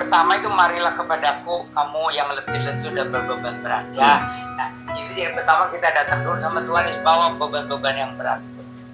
pertama itu marilah kepadaku kamu yang lebih lesu dan berbeban berat ya. Nah, itu yang pertama kita datang dulu sama Tuhan Yesus, bawa beban-beban yang berat.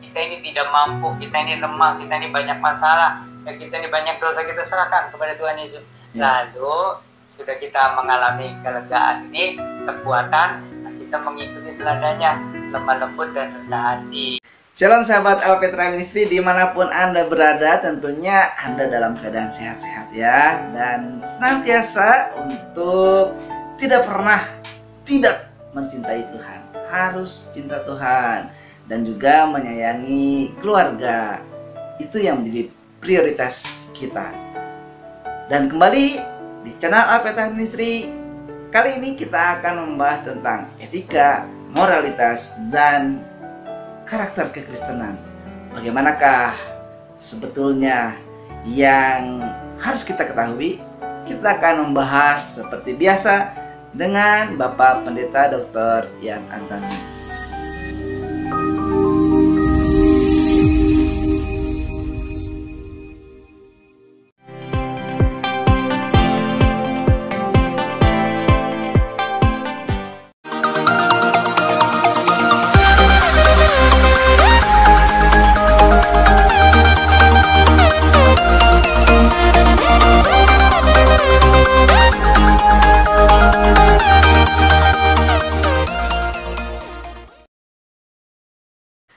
Kita ini tidak mampu, kita ini lemah, kita ini banyak masalah, ya kita ini banyak dosa, kita serahkan kepada Tuhan Yesus. Lalu sudah kita mengalami kelegaan ini, kekuatan, nah kita mengikuti teladannya, lemah lembut dan rendah hati. Shalom sahabat El Petra Ministry, dimanapun Anda berada, tentunya Anda dalam keadaan sehat-sehat ya. Dan senantiasa untuk tidak pernah tidak mencintai Tuhan. Harus cinta Tuhan dan juga menyayangi keluarga. Itu yang menjadi prioritas kita. Dan kembali di channel El Petra Ministry, kali ini kita akan membahas tentang etika, moralitas, dan karakter kekristenan. Bagaimanakah sebetulnya yang harus kita ketahui? Kita akan membahas seperti biasa dengan Bapak Pendeta Dr. Ian Antoni.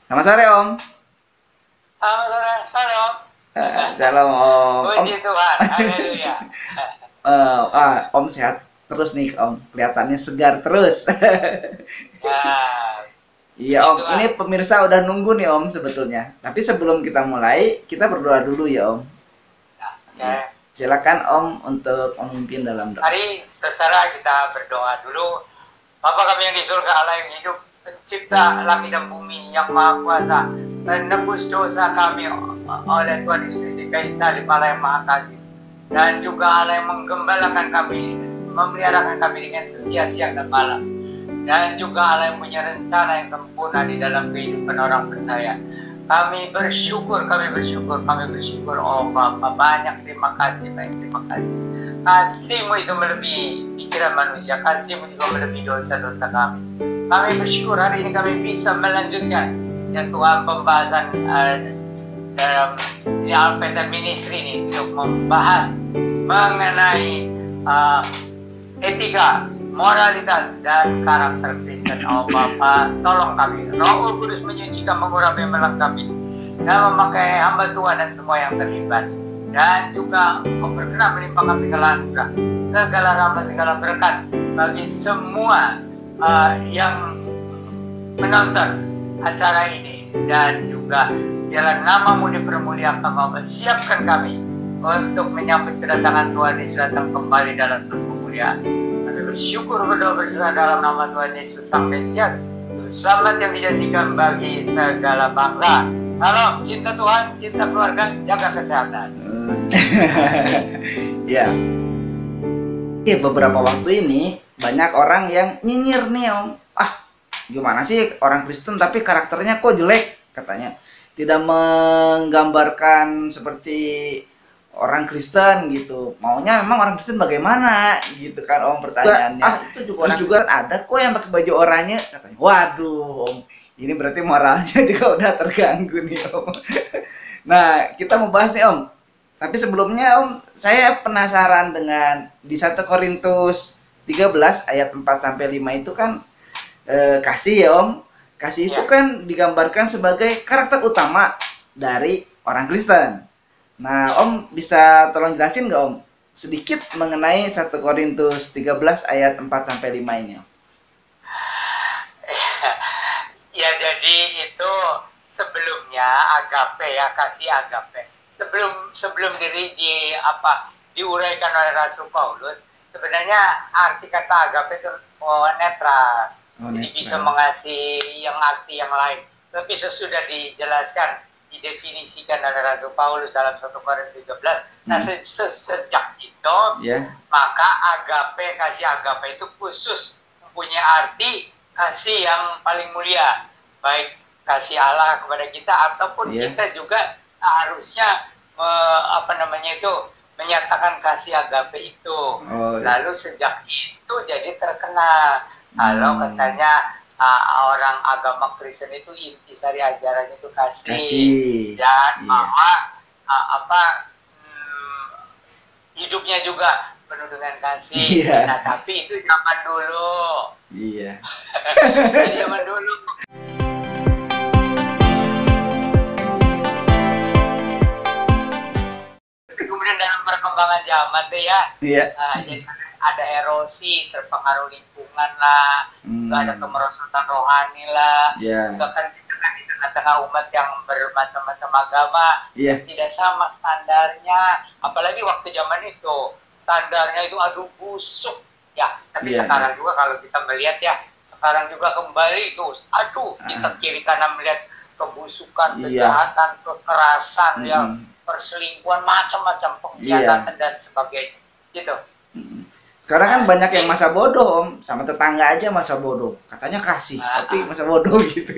Selamat sore Om. Selamat sore Om. Shalom Om. Puji Tuhan, haleluya. Om sehat terus nih Om, kelihatannya segar terus. Iya Om, ini pemirsa udah nunggu nih Om sebetulnya. Tapi sebelum kita mulai, kita berdoa dulu ya Om. Silakan Om untuk memimpin dalam doa. Mari saudara kita berdoa dulu. Bapa kami yang di surga, Allah yang hidup, pencipta langit dan bumi, yang maha kuasa, menebus dosa kami oleh Tuhan Yesus Kristus kayu salib, Allah yang maha kasih, dan juga Allah yang menggembalakan kami, memeliharakan kami dengan setia siang dan malam, dan juga Allah yang punya rencana yang sempurna di dalam kehidupan orang percaya. Kami bersyukur, oh Bapa, banyak terima kasih, terima kasih. Kasih-Mu itu melebihi pikiran manusia, kasih-Mu juga melebihi dosa-dosa kami. Kami bersyukur hari ini kami bisa melanjutkan ya Tuhan pembahasan dalam El Petra Ministry ini untuk membahas mengenai etika, moralitas, dan karakter Kristen. Oh Bapa, tolong kami, Roh Kudus menyucikan, mengurapi, melengkapi, dan memakai hamba Tuhan dan semua yang terlibat. Dan juga Engkau berkenan melimpahkan segala anugerah, segala rahmat, segala berkat bagi semua yang menonton acara ini, dan juga biarlah nama-Mu dipermuliakan. Bapa, siapkan kami untuk menyambut kedatangan Tuhan Yesus datang kembali dalam kemuliaan. Kami bersyukur, berdoa bersama dalam nama Tuhan Yesus Sang Mesias, selamat yang dijanjikan bagi segala bangsa. Salam, cinta Tuhan, cinta keluarga, jaga kesehatan. Ya. Beberapa waktu ini banyak orang yang nyinyir nih Om. Gimana sih orang Kristen tapi karakternya kok jelek katanya. Tidak menggambarkan seperti orang Kristen gitu. Maunya memang orang Kristen bagaimana gitu kan Om pertanyaannya. Itu juga terus juga ada kok yang pakai baju oranye katanya. Waduh Om, ini berarti moralnya juga udah terganggu nih Om. Nah, kita mau bahas nih Om. Tapi sebelumnya Om, saya penasaran dengan di 1 Korintus 13 ayat 4 sampai 5 itu kan kasih ya Om. Kasih itu kan digambarkan sebagai karakter utama dari orang Kristen. Nah, Om bisa tolong jelasin nggak Om sedikit mengenai 1 Korintus 13 ayat 4 sampai 5 ini Om? Ya, jadi itu sebelumnya agape ya, kasih agape. Sebelum diuraikan oleh Rasul Paulus, sebenarnya arti kata agape itu netral. Jadi bisa mengasihi yang arti yang lain. Tapi sesudah dijelaskan, didefinisikan oleh Rasul Paulus dalam 1 Korintus 13. Nah, sejak itu, maka agape, kasih agape itu khusus mempunyai arti kasih yang paling mulia. Baik kasih Allah kepada kita ataupun kita juga harusnya menyatakan kasih agape itu. Oh, iya. Lalu sejak itu jadi terkenal. Kalau katanya orang agama Kristen itu intisari ajarannya itu kasih, Kasih. dan Iya. bahwa hidupnya juga penuh dengan kasih. Iya. Nah, tapi itu zaman dulu. Iya. Itu zaman dulu. Kemudian dalam perkembangan zaman tuh ya, Iya. jadi ada erosi, terpengaruh lingkungan lah, juga ada kemerosotan rohani lah, Iya. juga kan kita kan di tengah-tengah umat yang bermacam-macam agama, Iya. tidak sama standarnya, apalagi waktu zaman itu standarnya itu aduh busuk ya. Tapi Iya, sekarang juga kalau kita melihat ya, sekarang juga kembali tuh, aduh kita kiri kanan melihat kebusukan, Iya. kejahatan, kekerasan, yang perselingkuhan, macam-macam pengkhianatan dan sebagainya, gitu. Sekarang kan banyak yang masa bodoh, Om. Sama tetangga aja masa bodoh. Katanya kasih, tapi masa bodoh gitu.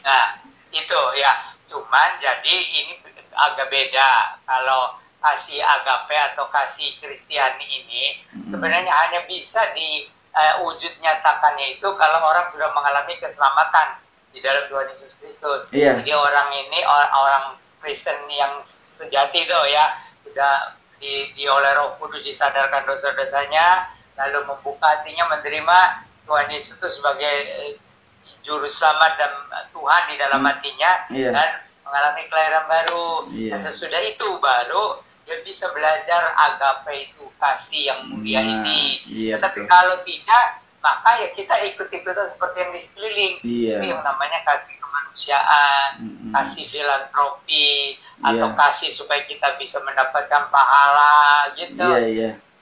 Nah, itu ya. Cuman jadi ini agak beda. Kalau kasih agape atau kasih Kristiani ini sebenarnya hanya bisa diwujud nyatakannya itu kalau orang sudah mengalami keselamatan di dalam Tuhan Yesus Kristus. Iya. Jadi orang ini orang Kristen yang sejati itu ya, sudah di oleh Roh Kudus disadarkan dosa-dosanya, lalu membuka hatinya menerima Tuhan Yesus itu sebagai juru selamat dan Tuhan di dalam hatinya, dan mengalami kelahiran baru. Nah, sesudah itu baru dia bisa belajar agape itu, kasih yang mulia ini. Tapi kalau tidak, maka ya kita ikut-ikutan seperti yang di sekeliling. Itu yang namanya kasih kemanusiaan, kasih filantropi, atau kasih supaya kita bisa mendapatkan pahala gitu.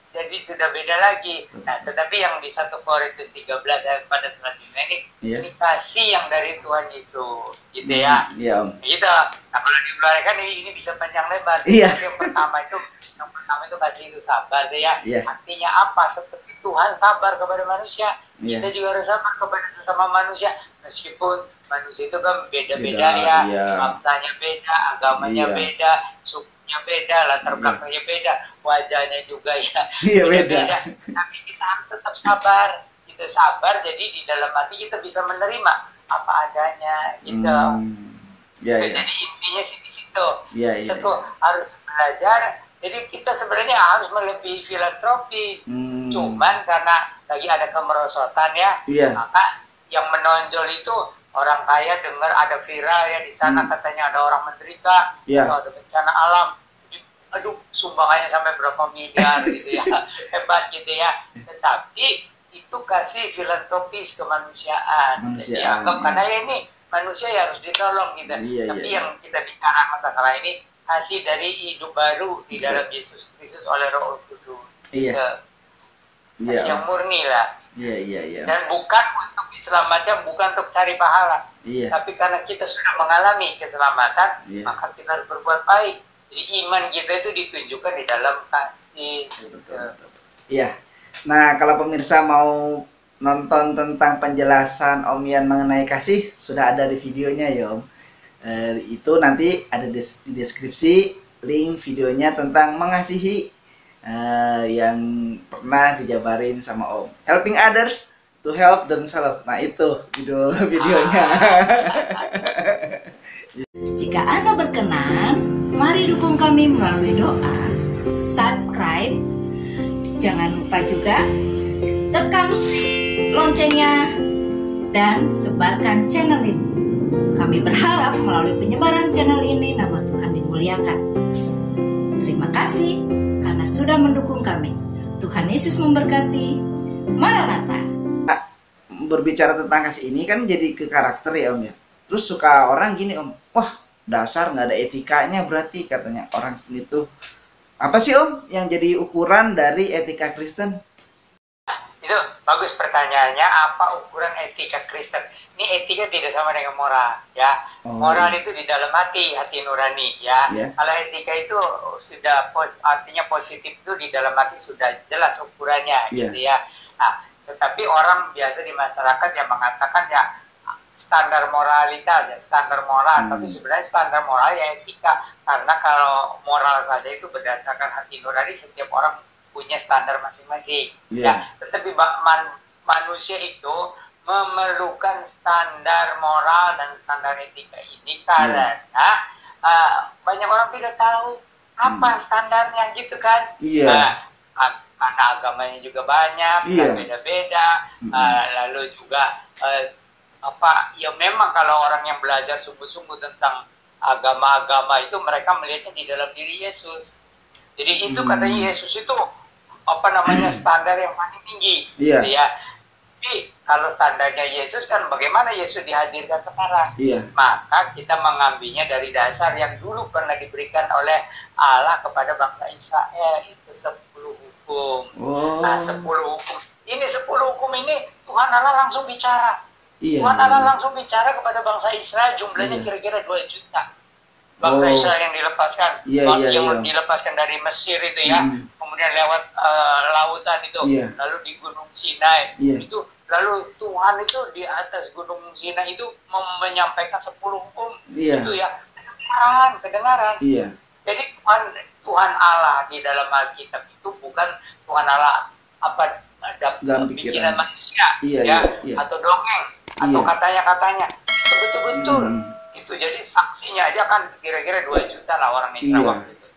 Jadi sudah beda lagi. Nah, tetapi yang di 1 Korintus 13 ayat pada selanjutnya ini kasih yang dari Tuhan Yesus, gitu ya. Gitu. Nah, kalau diuraikan ini bisa panjang lebar. Yang pertama itu kasih itu sabar, ya. Artinya apa? Seperti Tuhan sabar kepada manusia, kita juga harus sabar kepada sesama manusia. Meskipun manusia itu kan beda-beda ya, bangsanya beda, agamanya beda, sukunya beda, latar belakangnya beda, wajahnya juga ya beda. Tapi kita harus tetap sabar. Kita sabar, jadi di dalam hati kita bisa menerima apa adanya gitu. Jadi intinya sih di situ. Kita tuh harus belajar. Jadi kita sebenarnya harus melebihi filantropis. Cuman karena lagi ada kemerosotan ya, maka yang menonjol itu orang kaya dengar ada viral ya di sana katanya ada orang menderita, atau ada bencana alam, aduh sumbangannya sampai berapa miliar gitu ya, hebat gitu ya. Tetapi itu kasih filantropis kemanusiaan. Jadi anggap karena ya ini manusia ya harus ditolong gitu. Tapi yang kita bicara masalah ini kasih dari hidup baru di dalam Yesus Kristus oleh Roh Kudus. Kasih yang murni lah. Dan bukan untuk diselamatkan, bukan untuk cari pahala. Tapi karena kita sudah mengalami keselamatan, maka kita harus berbuat baik. Jadi iman kita itu ditunjukkan di dalam kasih. Iya. Nah, kalau pemirsa mau nonton tentang penjelasan Om Ian mengenai kasih, sudah ada di videonya ya Om. Itu nanti ada di deskripsi link videonya tentang mengasihi yang pernah dijabarin sama Om. Helping others to help themselves. Nah, itu videonya. Jika Anda berkenan, mari dukung kami melalui doa, subscribe, jangan lupa juga tekan loncengnya dan sebarkan channel ini. Kami berharap melalui penyebaran channel ini nama Tuhan dimuliakan. Terima kasih karena sudah mendukung kami. Tuhan Yesus memberkati. Maranatha. Berbicara tentang kasih ini kan jadi ke karakter ya Om ya. Terus suka orang gini Om, wah dasar nggak ada etikanya berarti katanya orang itu. Apa sih Om yang jadi ukuran dari etika Kristen? Itu bagus pertanyaannya, apa ukuran etika Kristen? Ini etika tidak sama dengan moral ya. Moral itu di dalam hati nurani ya. Kalau etika itu sudah artinya positif, itu di dalam hati sudah jelas ukurannya gitu ya. Nah, tetapi orang biasa di masyarakat yang mengatakan ya standar moralitas ya, standar moral, tapi Hmm. sebenarnya standar moral ya etika. Karena kalau moral saja itu berdasarkan hati nurani, setiap orang punya standar masing-masing. Iya. Ya, tetapi manusia itu memerlukan standar moral dan standar etika ini karena banyak orang tidak tahu apa standarnya gitu kan. Iya. Nah, karena agamanya juga banyak, Iya. beda-beda. Lalu juga ya memang kalau orang yang belajar sungguh-sungguh tentang agama-agama itu mereka melihatnya di dalam diri Yesus. Jadi itu katanya Yesus itu standar yang paling tinggi. Iya. Gitu ya. Tapi kalau standarnya Yesus kan bagaimana Yesus dihadirkan sekarang? Iya. Maka kita mengambilnya dari dasar yang dulu pernah diberikan oleh Allah kepada bangsa Israel, itu 10 hukum. Oh. Nah, 10 hukum. Ini 10 hukum ini Tuhan Allah langsung bicara. Iya. Tuhan Allah langsung bicara kepada bangsa Israel, jumlahnya kira-kira 2 juta. Bangsa Israel yang dilepaskan, yang dilepaskan dari Mesir itu ya, kemudian lewat lautan itu, lalu di Gunung Sinai, itu lalu Tuhan itu di atas Gunung Sinai itu menyampaikan 10 hukum, itu ya, kedengaran. Iya. Jadi Tuhan Allah di dalam Alkitab itu bukan Tuhan Allah bikinan manusia, atau dongeng, atau katanya-katanya, betul-betul. Itu jadi saksinya aja kan kira-kira 2 juta lah orang Israel waktu itu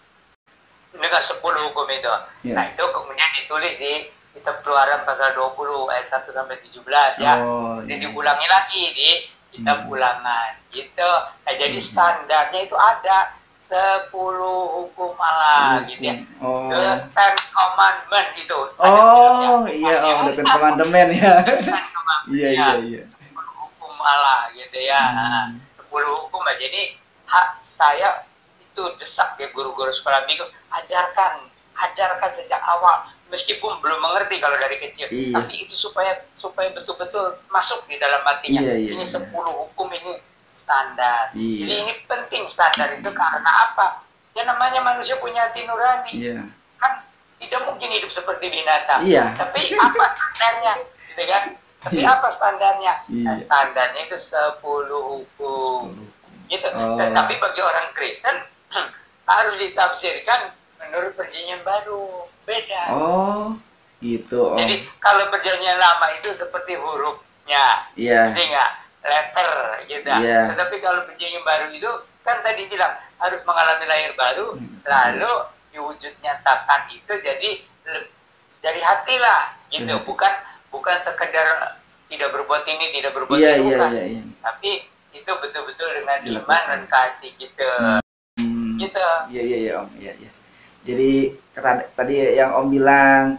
dengan 10 hukum itu. Nah itu kemudian ditulis di kitab Keluaran pasal 20 ayat 1 sampai 17 ya. Kemudian diulangi lagi di kitab Ulangan gitu. Nah jadi standarnya itu ada 10 hukum Allah gitu ya. The Ten Commandment itu. The Ten Commandment ya. Iya. 10 hukum Allah gitu ya. 10 hukum aja. Jadi saya itu desak ya guru-guru sekolah minggu, ajarkan sejak awal, meskipun belum mengerti kalau dari kecil, tapi itu supaya betul-betul masuk di dalam hatinya. Ini 10 hukum ini standar. Jadi ini penting standar itu karena apa? Ya namanya manusia punya hati nurani. Kan tidak mungkin hidup seperti binatang. Tapi apa standarnya? Gitu kan? Tapi apa standarnya? Nah, standarnya itu 10 hukum. Gitu. Tapi bagi orang Kristen harus ditafsirkan menurut perjanjian baru. Beda. Gitu. Jadi kalau perjanjian lama itu seperti hurufnya. Sehingga letter gitu. Tetapi kalau perjanjian baru itu kan tadi bilang harus mengalami lahir baru, lalu diwujud nyatakan itu jadi dari hati lah gitu. Bukan sekedar tidak berbuat ini, tidak berbuat itu, bukan. Tapi itu betul-betul dengan iman dan kasih gitu. Gitu. Iya Om. Jadi tadi yang Om bilang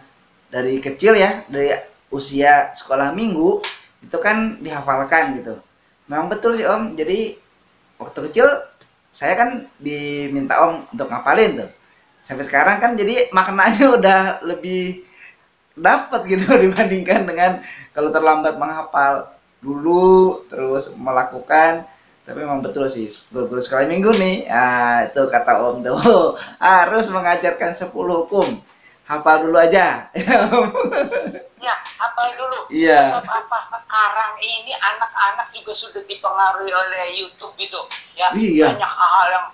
dari kecil ya, dari usia sekolah minggu itu kan dihafalkan gitu. Memang betul sih Om. Jadi waktu kecil saya kan diminta Om untuk ngapalin tuh. Sampai sekarang kan jadi maknanya udah lebih dapat gitu dibandingkan dengan kalau terlambat menghafal dulu terus melakukan. Tapi memang betul sih guru-guru sekolah minggu nih, itu kata Om tuh harus mengajarkan 10 hukum, hafal dulu aja. Ya, hafal dulu. Apa sekarang ini anak-anak juga sudah dipengaruhi oleh YouTube gitu ya. Banyak hal yang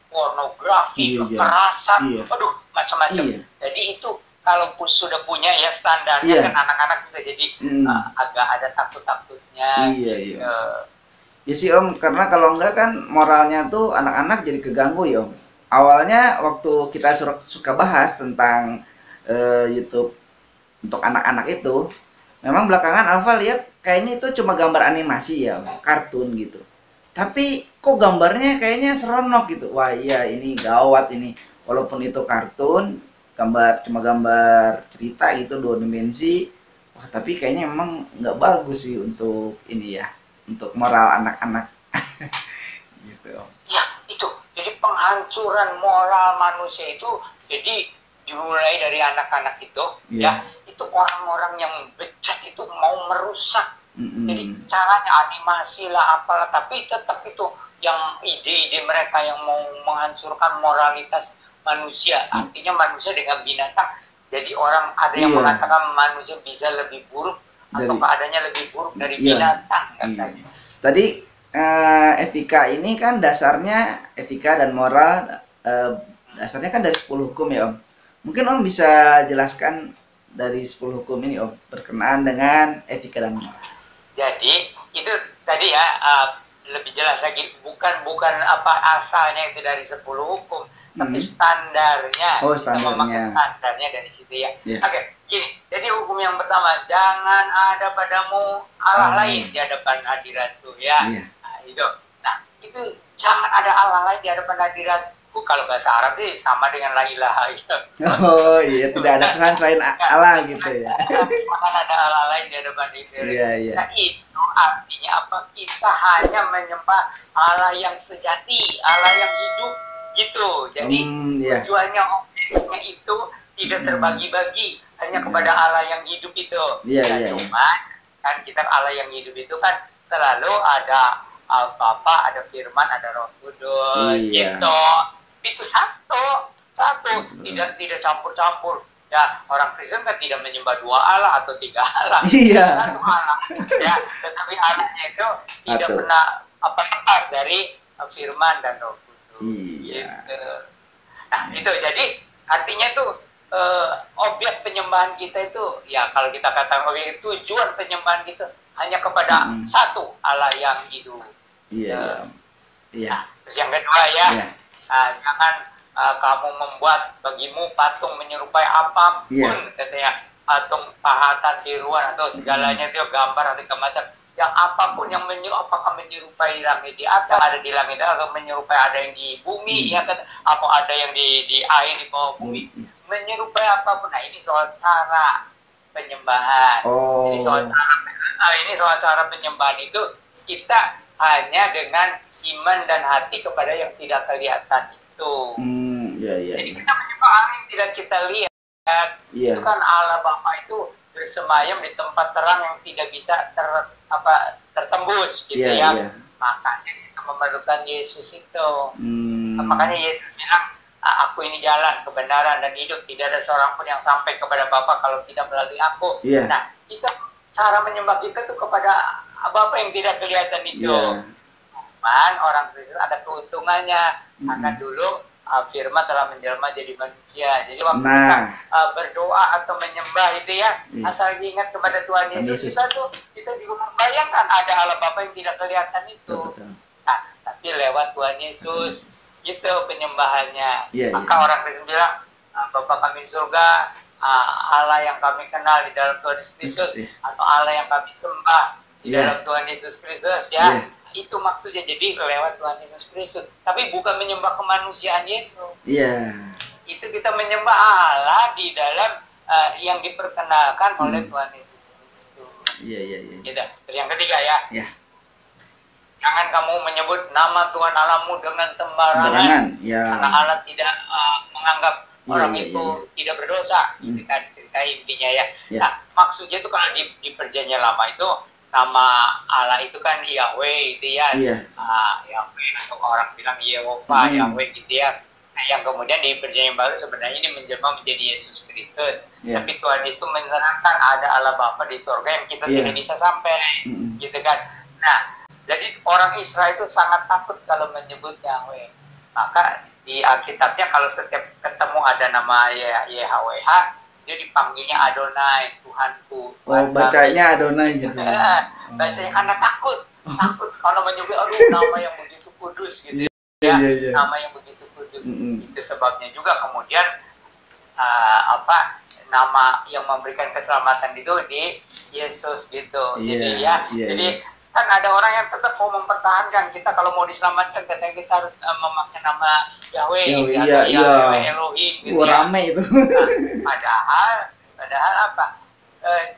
pornografi, kekerasan, macam-macam. Jadi itu kalau sudah punya ya standarnya kan anak-anak juga jadi agak ada takut-takutnya. Ya sih Om, karena kalau enggak kan moralnya tuh anak-anak jadi keganggu ya Om. Awalnya waktu kita suka bahas tentang YouTube untuk anak-anak itu, memang belakangan Alfa lihat kayaknya itu cuma gambar animasi ya, kartun gitu. Tapi kok gambarnya kayaknya seronok gitu. Wah iya ini gawat ini. Walaupun itu kartun, cuma gambar cerita gitu 2 dimensi. Wah tapi kayaknya memang nggak bagus sih untuk ini ya, untuk moral anak-anak. Gitu. Ya itu. Jadi penghancuran moral manusia itu jadi dimulai dari anak-anak itu ya. Itu orang-orang yang bejat itu mau merusak. Jadi caranya animasi lah apalah, tapi tetap itu yang ide-ide mereka yang mau menghancurkan moralitas manusia. Artinya manusia dengan binatang. Jadi orang ada yang mengatakan manusia bisa lebih buruk ataukah adanya lebih buruk dari Iya. binatang Iya. katanya. Tadi etika ini kan dasarnya, etika dan moral dasarnya kan dari 10 hukum ya Om. Mungkin Om bisa jelaskan dari 10 hukum ini Om, berkenaan dengan etika dan moral. Jadi itu tadi ya, lebih jelas lagi, bukan apa asalnya itu dari 10 hukum, tapi standarnya. Oh, Kita memakai standarnya. standarnya dari situ ya. Iya. Oke, gini. Jadi hukum yang pertama, jangan ada padamu Allah lain di hadapan hadiratku ya. Iya. Nah, itu. Nah, itu jangan ada Allah lain di hadapan hadiratku. Kalau bahasa Arab sih sama dengan la ilaha illallah. Oh iya, tidak ada Tuhan selain Allah gitu ya. Jangan ada Allah lain di hadapan itu. Iya, iya. Nah, itu artinya apa? Kita hanya menyembah Allah yang sejati, Allah yang hidup gitu. Jadi Iya. tujuannya objeknya itu tidak terbagi-bagi hanya kepada Allah yang hidup itu. Iya, Nah, iya, iya. cuman kan kita Allah yang hidup itu kan selalu ada Bapa, ada Firman, ada Roh Kudus Iya. gitu. Itu satu, tidak campur-campur. Ya, orang Kristen kan tidak menyembah 2 Allah atau 3 Allah. Iya. Satu Allah. Ya, tetapi Allahnya itu tidak Satu. pernah lepas dari Firman dan Roh Kudus. Iya. Gitu. Nah, itu jadi artinya itu objek penyembahan kita itu, ya kalau kita katakan objek, tujuan penyembahan kita hanya kepada satu Allah yang hidup. Iya. Iya. Terus yang kedua ya, Iya. jangan kamu membuat bagimu patung menyerupai apapun, Iya. katanya, patung pahatan, tiruan atau segalanya itu gambar atau macam yang apapun yang apakah menyerupai langit di atas, ada di langit atau menyerupai ada yang di bumi, ya kan, apa ada yang di air di bawah bumi, menyerupai apapun. Nah, ini soal cara penyembahan. Oh. Ini soal cara penyembahan itu kita hanya dengan iman dan hati kepada yang tidak kelihatan itu. Iya, iya. Jadi kita menyembah Allah yang tidak kita lihat. Iya. Itu kan Allah Bapa itu bersemayam di tempat terang yang tidak bisa tertembus gitu Iya, ya. iya. Makanya kita memerlukan Yesus itu. Hmm. Makanya Yesus bilang, aku ini jalan, kebenaran dan hidup. Tidak ada seorang pun yang sampai kepada Bapa kalau tidak melalui aku. Iya. Nah, kita cara menyembah kita tuh kepada Bapa yang tidak kelihatan itu. Iya. Cuman orang Kristen ada keuntungannya, karena dulu Firman telah menjelma jadi manusia. Jadi waktu kita berdoa atau menyembah itu ya, asal diingat kepada Tuhan Yesus, kita juga membayangkan ada Allah Bapa yang tidak kelihatan itu. Betul. Nah, tapi lewat Tuhan Yesus, gitu penyembahannya. Iya, Maka orang Kristen bilang, Bapa kami di surga, Allah yang kami kenal di dalam Tuhan Yesus Kristus, atau Allah yang kami sembah di dalam Tuhan Yesus Kristus ya. Itu maksudnya, jadi lewat Tuhan Yesus Kristus. Tapi bukan menyembah kemanusiaan Yesus. Iya. Itu kita menyembah Allah di dalam yang diperkenalkan oleh Tuhan Yesus Kristus. Iya, iya, iya. Gitu. Terus yang ketiga ya. Iya. Jangan kamu menyebut nama Tuhan Allahmu dengan sembarangan. Ya. Karena Allah tidak menganggap orang itu tidak berdosa. Itu kan cerita intinya ya. Nah, maksudnya itu kalau di perjanjian lama itu, nama Allah itu kan Yahweh itu ya. Yahweh atau orang bilang Yehova, Yahweh gitu ya. Nah, yang kemudian di perjanjian baru sebenarnya ini menjelma menjadi Yesus Kristus. Tapi Tuhan Yesus menerangkan ada Allah Bapa di surga yang kita tidak bisa sampai. Gitu kan. Nah, jadi orang Israel itu sangat takut kalau menyebut Yahweh. Maka di Alkitabnya kalau setiap ketemu ada nama YHWH, dia dipanggilnya Adonai, Tuhanku. Oh, bacanya Adonai gitu. Bacanya karena takut kalau menyebut nama yang begitu kudus gitu. Nama yang begitu kudus. Itu sebabnya juga kemudian nama yang memberikan keselamatan itu di Yesus gitu. Jadi kan ada orang yang tetap mau mempertahankan, kita kalau mau diselamatkan katanya kita harus memakai nama Yahweh, Yahweh Elohim gitu. Rame itu. Padahal apa?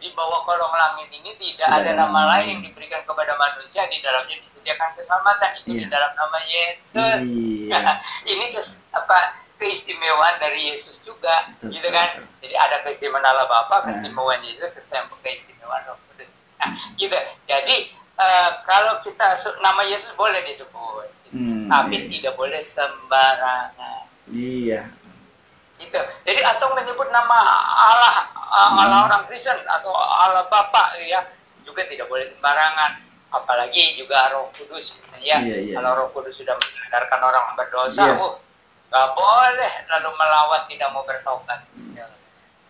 Di bawah kolong langit ini tidak ada nama lain yang diberikan kepada manusia, di dalamnya disediakan keselamatan, itu di dalam nama Yesus. Ini keistimewaan dari Yesus juga, gitu kan? Jadi ada keistimewaan Allah Bapa, keistimewaan Yesus, keistimewaan Roh Kudus. Nah, gitu. Jadi kalau kita nama Yesus boleh disebut, tapi tidak boleh sembarangan. Iya. Gitu. Jadi atau menyebut nama Allah ala orang Kristen atau ala Bapak ya juga tidak boleh sembarangan, apalagi juga Roh Kudus ya. Kalau Roh Kudus sudah menyadarkan orang berdosa, nggak boleh lalu melawan tidak mau bertobat.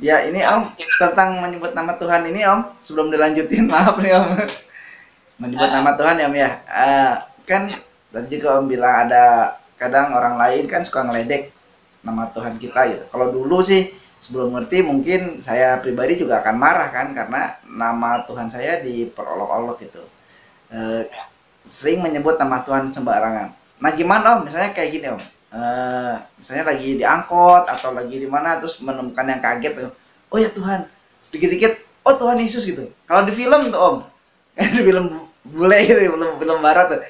Ya ini Om tentang menyebut nama Tuhan ini Om, sebelum dilanjutin maaf nih Om, menyebut nama Tuhan ya Om ya. Kan tadi juga Om bilang ada kadang orang lain kan suka ngeledek nama Tuhan kita gitu. Kalau dulu sih sebelum ngerti mungkin saya pribadi juga akan marah kan, karena nama Tuhan saya diperolok-olok gitu. Sering menyebut nama Tuhan sembarangan. Nah gimana Om, misalnya kayak gini Om, misalnya lagi di angkot atau lagi di mana terus menemukan yang kaget, oh ya Tuhan, dikit-dikit, oh Tuhan Yesus gitu. Kalau di film tuh Om, di film bule gitu, film barat tuh,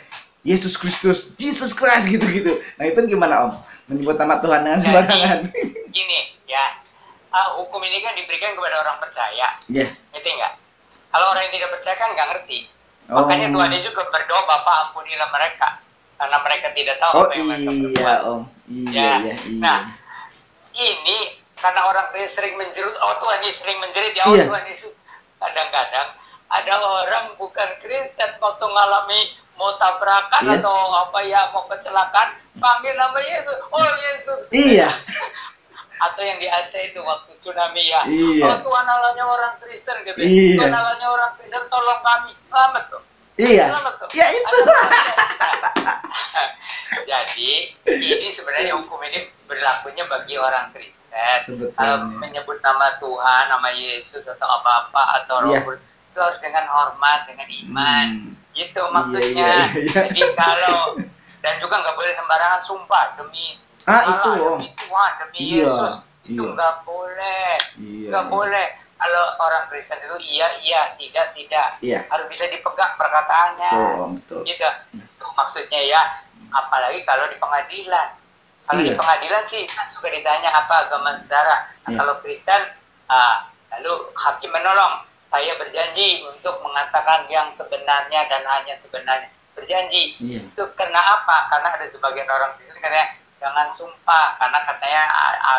Yesus Kristus, Jesus Christ gitu-gitu. Nah itu gimana Om, menyebut nama Tuhan dengan sembarangan? Gini ya, hukum ini kan diberikan kepada orang percaya, ngerti nggak? Kalau orang yang tidak percaya kan nggak ngerti. Makanya Tuhan Yesus berdoa, Bapa ampunilah mereka, karena mereka tidak tahu apa yang mereka berbuat. Om. Iya. Nah, ini karena orang Kristen sering menjerit, oh Tuhan Yesus sering menjerit, ya oh Tuhan Yesus. Kadang-kadang ada orang bukan Kristen waktu ngalami mau tabrakan atau apa ya, mau kecelakaan, panggil nama Yesus, oh Yesus. Iya. Atau yang di Aceh itu waktu tsunami ya, oh Iya. Tuhan Allahnya orang Kristen gitu, Iya. Tuhan Allahnya orang Kristen tolong kami, selamat tuh. Iya. Selamat tuh. Ya itu. Jadi ini sebenarnya hukum ini berlakunya bagi orang Kristen. Sebetulnya. Kalau menyebut nama Tuhan, nama Yesus atau apa atau Roh Kudus itu harus dengan hormat, dengan iman. Gitu maksudnya. Iya. Jadi kalau dan juga nggak boleh sembarangan sumpah demi Itu Om. demi Tuhan, demi Yesus. Itu nggak boleh. Nggak boleh. Kalau orang Kristen itu iya, tidak. Harus bisa dipegang perkataannya. Betul. Gitu. Itu maksudnya ya. Apalagi kalau di pengadilan. Kalau di pengadilan sih kan suka ditanya apa agama saudara. Nah, kalau Kristen, lalu hakim menolong. Saya berjanji untuk mengatakan yang sebenarnya dan hanya sebenarnya. Berjanji. Itu karena apa? Karena ada sebagian orang Kristen katanya jangan sumpah. Karena katanya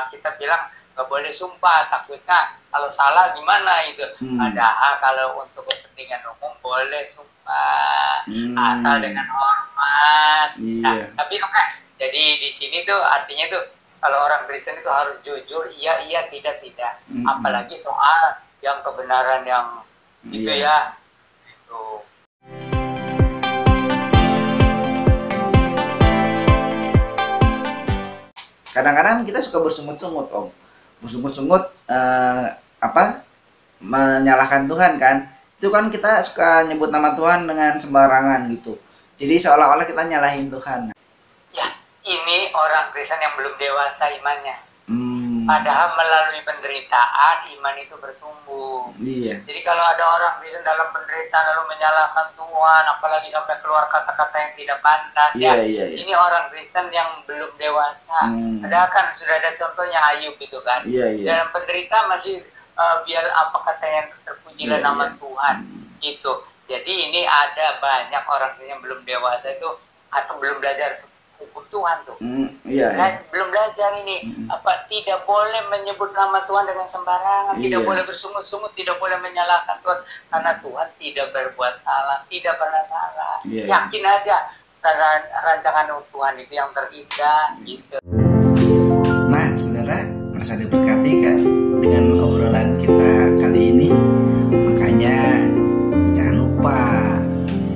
kita bilang nggak boleh sumpah, takutnya kalau salah gimana itu. Padahal kalau untuk kepentingan umum boleh sumpah, asal dengan hormat. Nah, tapi jadi di sini tuh artinya tuh kalau orang Kristen itu harus jujur, iya, tidak. Apalagi soal yang kebenaran yang itu ya. Itu. Kadang-kadang kita suka bersungut-sungut Om, menyalahkan Tuhan kan. Itu kan kita suka nyebut nama Tuhan dengan sembarangan gitu. Jadi seolah-olah kita nyalahin Tuhan. Ya, ini orang Kristen yang belum dewasa imannya. Padahal melalui penderitaan iman itu bertumbuh. Jadi kalau ada orang Kristen dalam penderitaan lalu menyalahkan Tuhan, apalagi sampai keluar kata-kata yang tidak pantas, ini orang Kristen yang belum dewasa. Padahal kan sudah ada contohnya Ayub itu kan. Dalam penderitaan masih biar apa kata yang terpujilah nama Tuhan gitu. Jadi ini ada banyak orang yang belum dewasa itu atau belum belajar hukum Tuhan tuh. Belum belajar ini apa tidak boleh menyebut nama Tuhan dengan sembarangan, tidak boleh bersungut-sungut, tidak boleh menyalahkan Tuhan karena Tuhan tidak berbuat salah, tidak pernah salah. Yakin aja karena rancangan Tuhan itu yang terindah gitu. Nah, saudara merasa diberkati kan dengan obrolan kita kali ini? Makanya jangan lupa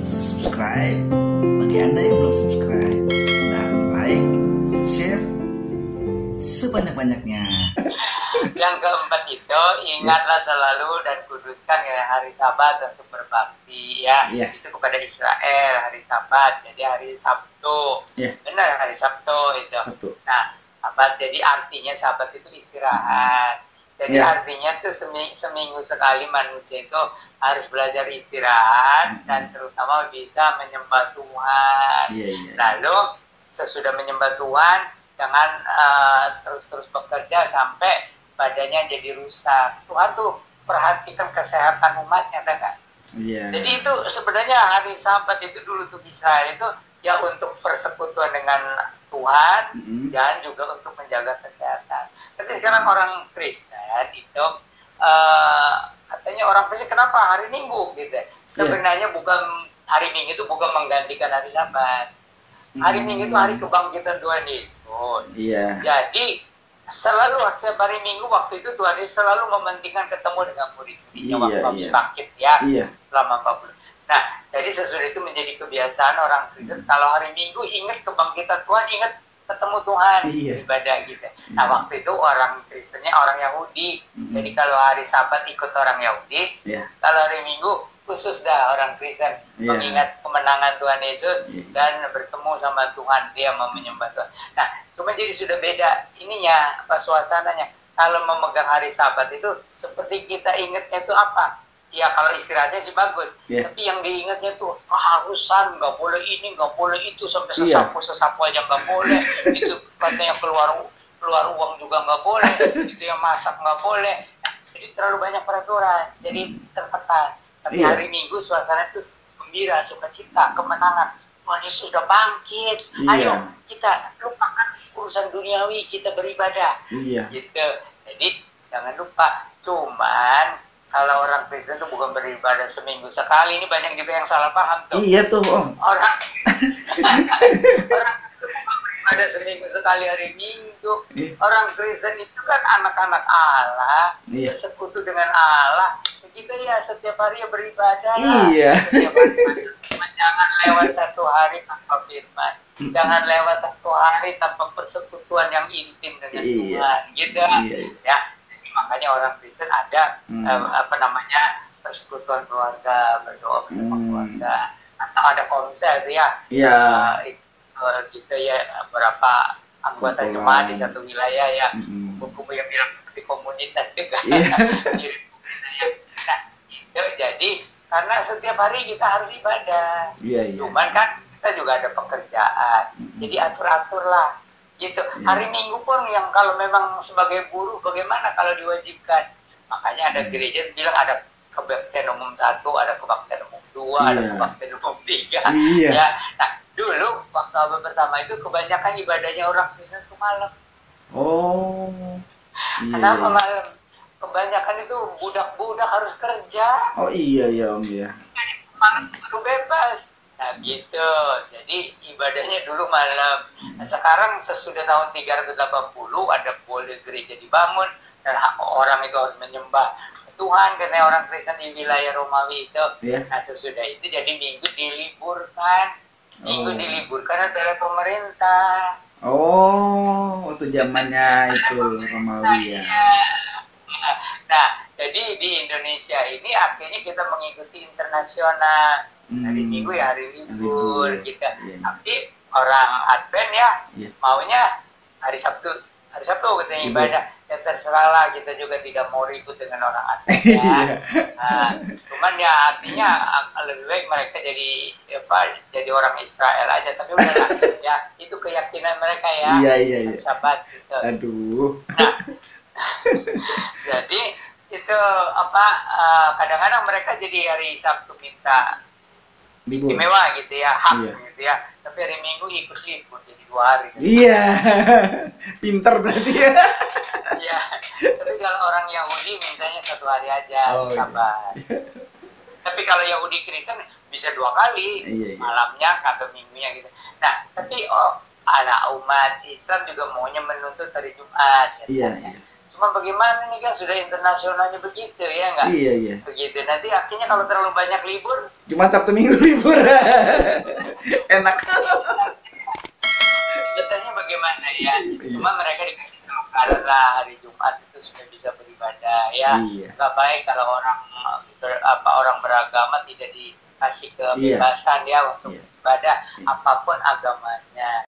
subscribe bagi Anda yang belum subscribe, dan like, share sebanyak-banyaknya. Yang keempat itu ingatlah selalu dan kuduskan ya hari Sabat untuk berbakti ya. Itu kepada Israel hari Sabat, jadi hari Sabtu. Benar hari Sabtu itu. Nah, Sabat jadi artinya Sabat itu istirahat. Jadi artinya tuh seminggu sekali manusia itu harus belajar istirahat dan terutama bisa menyembah Tuhan. Lalu sesudah menyembah Tuhan jangan terus-terus bekerja sampai badannya jadi rusak. Tuhan tuh perhatikan kesehatan umatnya, kan? Jadi itu sebenarnya hari Sabat itu dulu tuh Israel itu ya untuk persekutuan dengan Tuhan dan juga untuk menjaga kesehatan. Tapi sekarang orang Kristen itu katanya orang Kristen kenapa hari Minggu gitu. Sebenarnya bukan hari Minggu itu bukan menggantikan hari Sabat. Hari Minggu itu hari kebangkitan Tuhan Yesus. Iya. Jadi selalu setiap hari Minggu waktu itu Tuhan Yesus selalu mementingkan ketemu dengan murid-muridnya waktu habis bangkit ya. Selama 40. Nah, jadi sesudah itu menjadi kebiasaan orang Kristen kalau hari Minggu ingat kebangkitan Tuhan, ingat ketemu Tuhan, ibadah gitu. Nah, waktu itu orang Kristennya orang Yahudi. Jadi kalau hari Sabat ikut orang Yahudi, kalau hari Minggu khusus dah orang Kristen mengingat kemenangan Tuhan Yesus dan bertemu sama Tuhan, dia mau menyembah Tuhan. Nah, cuma jadi sudah beda ininya, suasananya. Kalau memegang hari Sabat itu seperti kita ingatnya itu apa? Ya kalau istirahatnya sih bagus, tapi yang diingatnya tuh keharusan, nggak boleh ini, nggak boleh itu, sampai sesapu aja nggak boleh, itu katanya keluar uang juga nggak boleh, itu yang masak nggak boleh, jadi terlalu banyak peraturan, jadi tertekan. Tapi hari Minggu suasana itu gembira, sukacita, kemenangan, Tuhan Yesus sudah bangkit, ayo kita lupakan urusan duniawi, kita beribadah, gitu. Jadi jangan lupa, cuman kalau orang Kristen itu bukan beribadah seminggu sekali, ini banyak juga yang salah paham tuh. Iya tuh Om. Orang beribadah seminggu sekali hari Minggu. Orang Kristen itu kan anak-anak Allah, bersekutu dengan Allah. Kita ya setiap hari ya beribadah. Setiap hari. Jangan lewat satu hari tanpa firman. Jangan lewat satu hari tanpa persekutuan yang intim dengan Tuhan. Gitu ya. Makanya orang Kristen ada persekutuan keluarga, berdoa bersama keluarga, atau ada komsel itu ya. Kita ya berapa anggota jemaat di satu wilayah ya, hukum yang bilang seperti komunitas juga. Nah, itu jadi karena setiap hari kita harus ibadah. Cuman kan kita juga ada pekerjaan, jadi atur-atur lah. Gitu. Hari Minggu pun yang kalau memang sebagai buruh bagaimana kalau diwajibkan? Makanya ada gereja bilang ada kebaktian umum 1, ada kebaktian umum 2, ada kebaktian umum 3. Ya. Nah, dulu waktu abad pertama itu kebanyakan ibadahnya orang Kristen itu malam. Kenapa malam? Kebanyakan itu budak-budak harus kerja. Om ya. Malam baru bebas. Nah gitu, jadi ibadahnya dulu malam. Nah, sekarang sesudah tahun 380 ada boleh gereja dibangun dan orang itu harus menyembah Tuhan karena orang Kristen di wilayah Romawi itu. Nah sesudah itu jadi Minggu diliburkan, oleh pemerintah. Waktu zamannya itu Romawi ya. Nah jadi di Indonesia ini akhirnya kita mengikuti internasional. Hari Minggu ya hari libur gitu. Tapi orang Advent ya maunya hari Sabtu katanya ibadah. Ya terserahlah, kita juga tidak mau ribut dengan orang Advent ya. Cuman ya artinya lebih baik mereka jadi orang Israel aja. Tapi udahlah ya, itu keyakinan mereka ya. Hari Sabat gitu. Nah, jadi itu kadang-kadang mereka jadi hari Sabtu minta istimewa gitu ya, hak gitu ya. Tapi hari Minggu ikut libur jadi 2 hari. Pinter berarti ya. Tapi kalau orang Yahudi mintanya 1 hari aja, sabar. Tapi kalau Yahudi Kristen bisa 2 kali, malamnya atau minggunya gitu. Nah, tapi anak umat Islam juga maunya menuntut hari Jumat. Cuma bagaimana nih kan sudah internasionalnya begitu ya nggak? Begitu. Nanti akhirnya kalau terlalu banyak libur, Jumat Sabtu Minggu libur. Enak. Katanya bagaimana ya? Cuma mereka dikasih kelonggaran lah, hari Jumat itu sudah bisa beribadah ya. Nggak baik kalau orang beragama tidak dikasih kebebasan ya untuk beribadah apapun agamanya.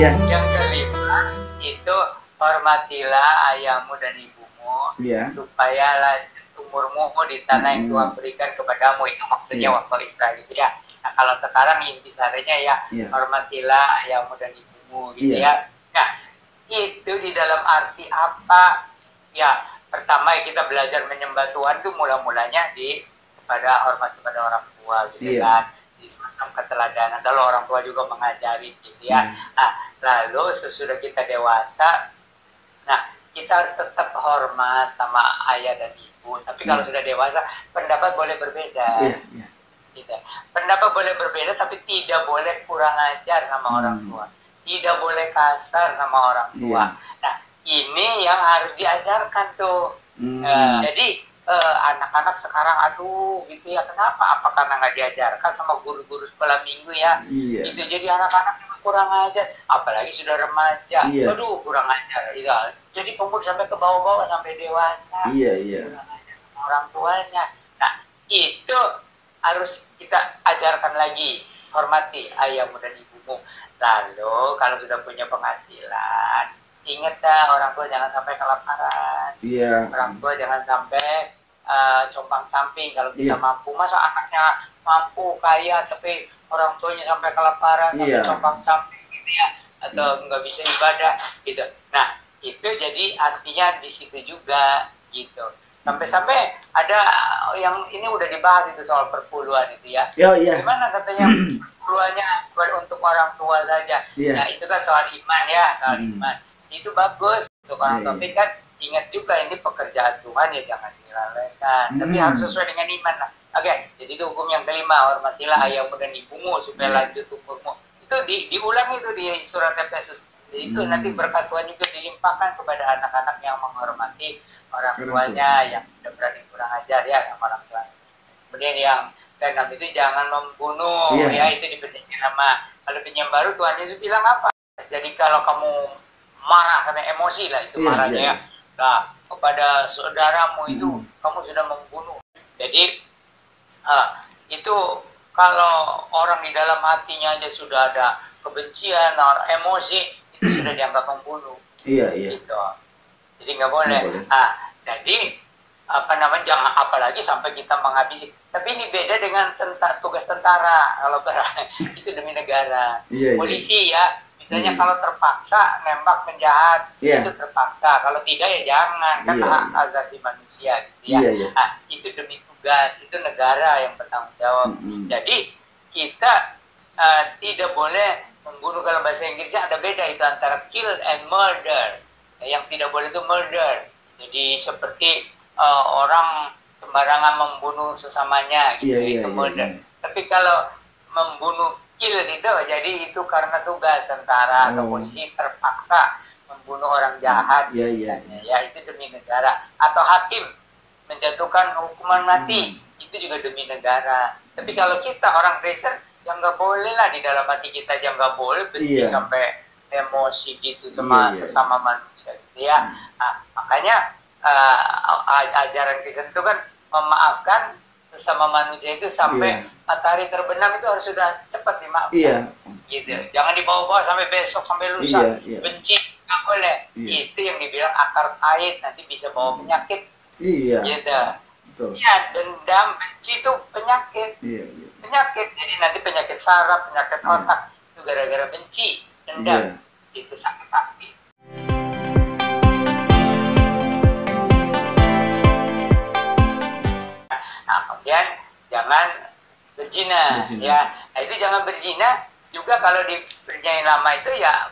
Yang kelima itu hormatilah ayahmu dan ibumu supaya umurmu di tanah yang Tuhan berikan kepadamu. Itu maksudnya waktu Israel gitu ya. Nah kalau sekarang intisarinya ya hormatilah ayahmu dan ibumu gitu ya. Nah itu di dalam arti apa? Ya pertama kita belajar menyembah Tuhan itu mula-mulanya kepada hormat kepada orang tua gitu kan. Di tanam keteladanan. Lalu orang tua juga mengajari gitu ya. Nah, lalu sesudah kita dewasa, nah kita harus tetap hormat sama ayah dan ibu. Tapi kalau sudah dewasa, pendapat boleh berbeda. Gitu. Pendapat boleh berbeda, tapi tidak boleh kurang ajar sama orang tua. Tidak boleh kasar sama orang tua. Nah, ini yang harus diajarkan tuh. Jadi anak-anak sekarang aduh gitu ya, kenapa? Apa karena nggak diajarkan sama guru-guru sekolah minggu ya? Gitu, jadi anak-anak juga kurang ajar, apalagi sudah remaja. Aduh kurang ajar ya. Jadi pemuda sampai ke bawah-bawah sampai dewasa. Kurang ajar sama orang tuanya. Nah, itu harus kita ajarkan lagi, hormati ayahmu dan ibumu. Lalu kalau sudah punya penghasilan, ingat dah, orang tua jangan sampai kelaparan. Orang tua jangan sampai compang samping. Kalau kita mampu, masa anaknya mampu kaya tapi orang tuanya sampai kelaparan, sampai compang samping gitu ya, atau nggak bisa ibadah gitu. Nah, itu jadi artinya di situ juga gitu. Sampai-sampai ada yang ini udah dibahas itu soal perpuluhan itu ya. Gimana katanya perpuluhannya untuk orang tua saja. Nah, itu kan soal iman ya, soal iman. Itu bagus untuk orang tua. Tapi kan ingat juga ini pekerjaan Tuhan ya, jangan dilalaikan. Tapi harus sesuai dengan iman lah. Oke, jadi itu hukum yang kelima, hormatilah ayahmu dan ibumu supaya lanjut umurmu. Itu diulang itu di surat Efesus. Itu nanti berkat Tuhan juga dilimpahkan kepada anak-anak yang menghormati orang tuanya, yang tidak berani kurang ajar ya sama orang tua. Kemudian yang keenam itu jangan membunuh, ya itu di perjanjian lama. Kalau perjanjian baru Tuhan Yesus bilang apa? Jadi kalau kamu marah karena emosi lah itu marahnya ya. Nah, kepada saudaramu itu kamu sudah membunuh. Jadi itu kalau orang di dalam hatinya aja sudah ada kebencian, emosi, itu sudah dianggap membunuh. Gitu. Jadi nggak boleh. Jadi apa namanya, jangan apalagi sampai kita menghabisi. Tapi ini beda dengan tugas tentara. Kalau itu demi negara. Polisi ya, misalnya kalau terpaksa nembak penjahat itu terpaksa. Kalau tidak ya jangan, kan hak asasi manusia gitu ya. Itu demi tugas, itu negara yang bertanggung jawab. Jadi kita tidak boleh membunuh. Kalau bahasa Inggrisnya ada beda itu antara kill and murder. Yang tidak boleh itu murder. Jadi seperti orang sembarangan membunuh sesamanya gitu, itu murder. Tapi kalau membunuh kill itu, jadi itu karena tugas tentara atau polisi terpaksa membunuh orang jahat. Ya itu demi negara. Atau hakim menjatuhkan hukuman mati, itu juga demi negara. Tapi kalau kita orang Kristen, yang nggak boleh lah di dalam hati kita, yang nggak boleh benci sampai emosi gitu sama sesama manusia gitu ya. Nah, makanya ajaran Kristen itu kan memaafkan sesama manusia itu sampai matahari terbenam itu harus sudah cepat dimaafkan. Gitu. Jangan dibawa-bawa sampai besok, sampai lusa. Benci nggak boleh. Itu yang dibilang akar pahit, nanti bisa bawa penyakit. Gitu. Iya, dendam, benci itu penyakit. Penyakit, jadi nanti penyakit saraf, penyakit otak itu gara-gara benci, dendam. Itu sakit hati. Nah, kemudian jangan berzina, ya. Nah, itu jangan berzina juga kalau di perjanjian lama itu ya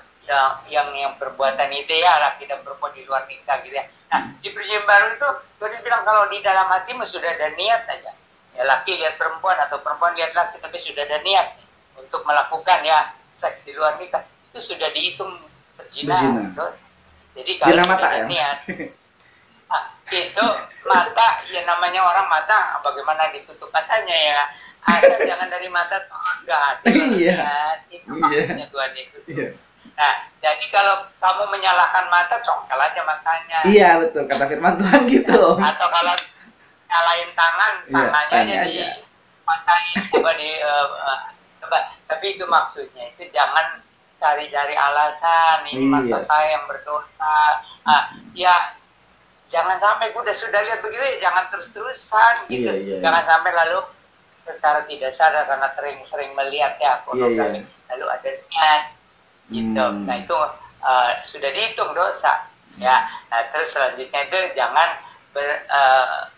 yang perbuatan itu ya laki dan perempuan di luar nikah gitu ya. Nah, di perjanjian baru itu Tuhan bilang kalau di dalam hatimu sudah ada niat aja. Ya, laki lihat perempuan atau perempuan lihat laki, tapi sudah ada niat untuk melakukan ya seks di luar nikah, itu sudah dihitung berzina. Terus jadi kalau sudah ada niat, itu mata ya, namanya orang mata bagaimana ditutup matanya ya, jangan dari mata enggak itu maksudnya Tuhan Yesus. Nah, jadi kalau kamu menyalahkan mata, congkel aja matanya. Betul, kata firman Tuhan gitu. Atau kalau nyalain tangannya jadi patahin, coba. Tapi itu maksudnya, itu jangan cari-cari alasan, ini mata saya yang berdosa. Ya jangan sampai sudah lihat begitu ya, jangan terus-terusan gitu. Jangan sampai lalu secara tidak sadar karena sering melihat ya pornografi, lalu ada niat gitu. Nah itu sudah dihitung dosa ya. Nah terus selanjutnya itu jangan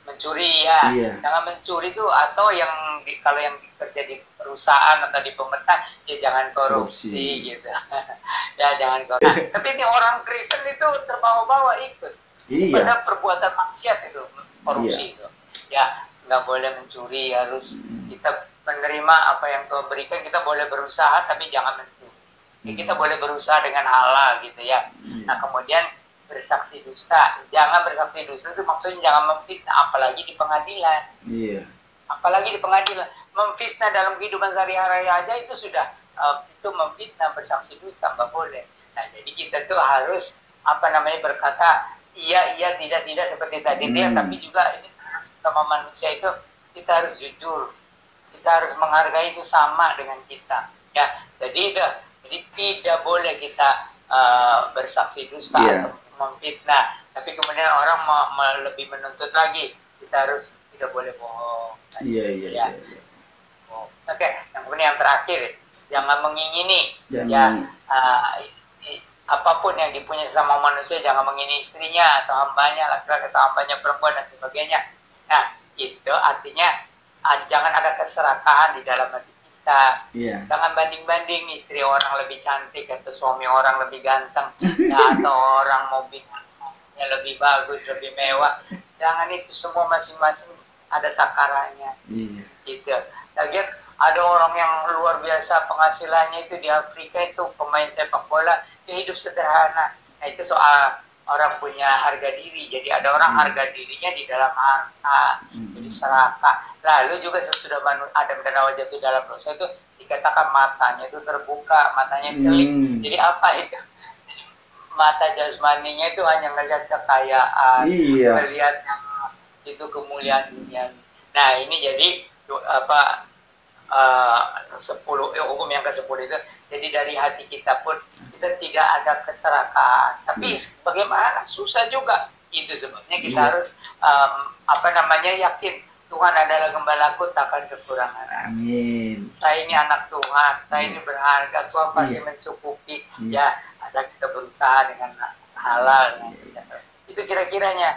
mencuri ya. Iya. Jangan mencuri itu, atau kalau yang kerja di perusahaan atau di pemerintah ya jangan korupsi gitu. Ya jangan korupsi. Tapi ini orang Kristen itu terbawa-bawa ikut pada Iya. perbuatan maksiat itu, korupsi itu. Ya nggak boleh mencuri, harus kita menerima apa yang Tuhan berikan. Kita boleh berusaha tapi jangan mencuri. Ya, kita boleh berusaha dengan halal gitu ya. Nah kemudian bersaksi dusta, jangan bersaksi dusta itu maksudnya jangan memfitnah, apalagi di pengadilan. Iya. Apalagi di pengadilan, memfitnah dalam kehidupan sehari-hari aja itu sudah itu memfitnah, bersaksi dusta nggak boleh. Nah jadi kita tuh harus berkata iya tidak seperti tadi dia, tapi juga ini sama manusia itu kita harus jujur, kita harus menghargai itu sama dengan kita ya. Jadi tidak boleh kita bersaksi dusta atau memfitnah, tapi kemudian orang lebih menuntut lagi, kita harus tidak boleh bohong. Iya. Oke, yang kemudian yang terakhir, jangan mengingini. Apapun yang dipunyai sama manusia, jangan mengingini istrinya atau hambanya, laki-laki atau hambanya perempuan dan sebagainya. Nah, itu artinya jangan ada keserakahan di dalam hati kita. Jangan banding-banding istri orang lebih cantik atau suami orang lebih ganteng, ya, atau orang mobilnya lebih bagus, lebih mewah. Jangan, itu semua masing-masing ada takarannya. Gitu. Lagian ada orang yang luar biasa penghasilannya itu di Afrika, itu pemain sepak bola, dia hidup sederhana. Nah itu soal orang punya harga diri. Jadi ada orang harga dirinya di dalam harta, jadi serakah. Lalu juga sesudah Adam dan Hawa jatuh dalam dosa itu dikatakan matanya itu terbuka, matanya celik. Jadi apa itu? Mata jasmaninya itu hanya melihat kekayaan, melihat itu kemuliaan dunia. Nah ini jadi hukum yang ke-10 itu. Jadi dari hati kita pun kita tidak ada keserakahan. Tapi bagaimana? Susah juga. Itu sebabnya kita harus yakin Tuhan adalah gembalaku, takkan kekurangan. Amin. Saya ini anak Tuhan, saya ini berharga, Tuhan pasti mencukupi. Ya, ada kita berusaha dengan halal. Itu kira-kiranya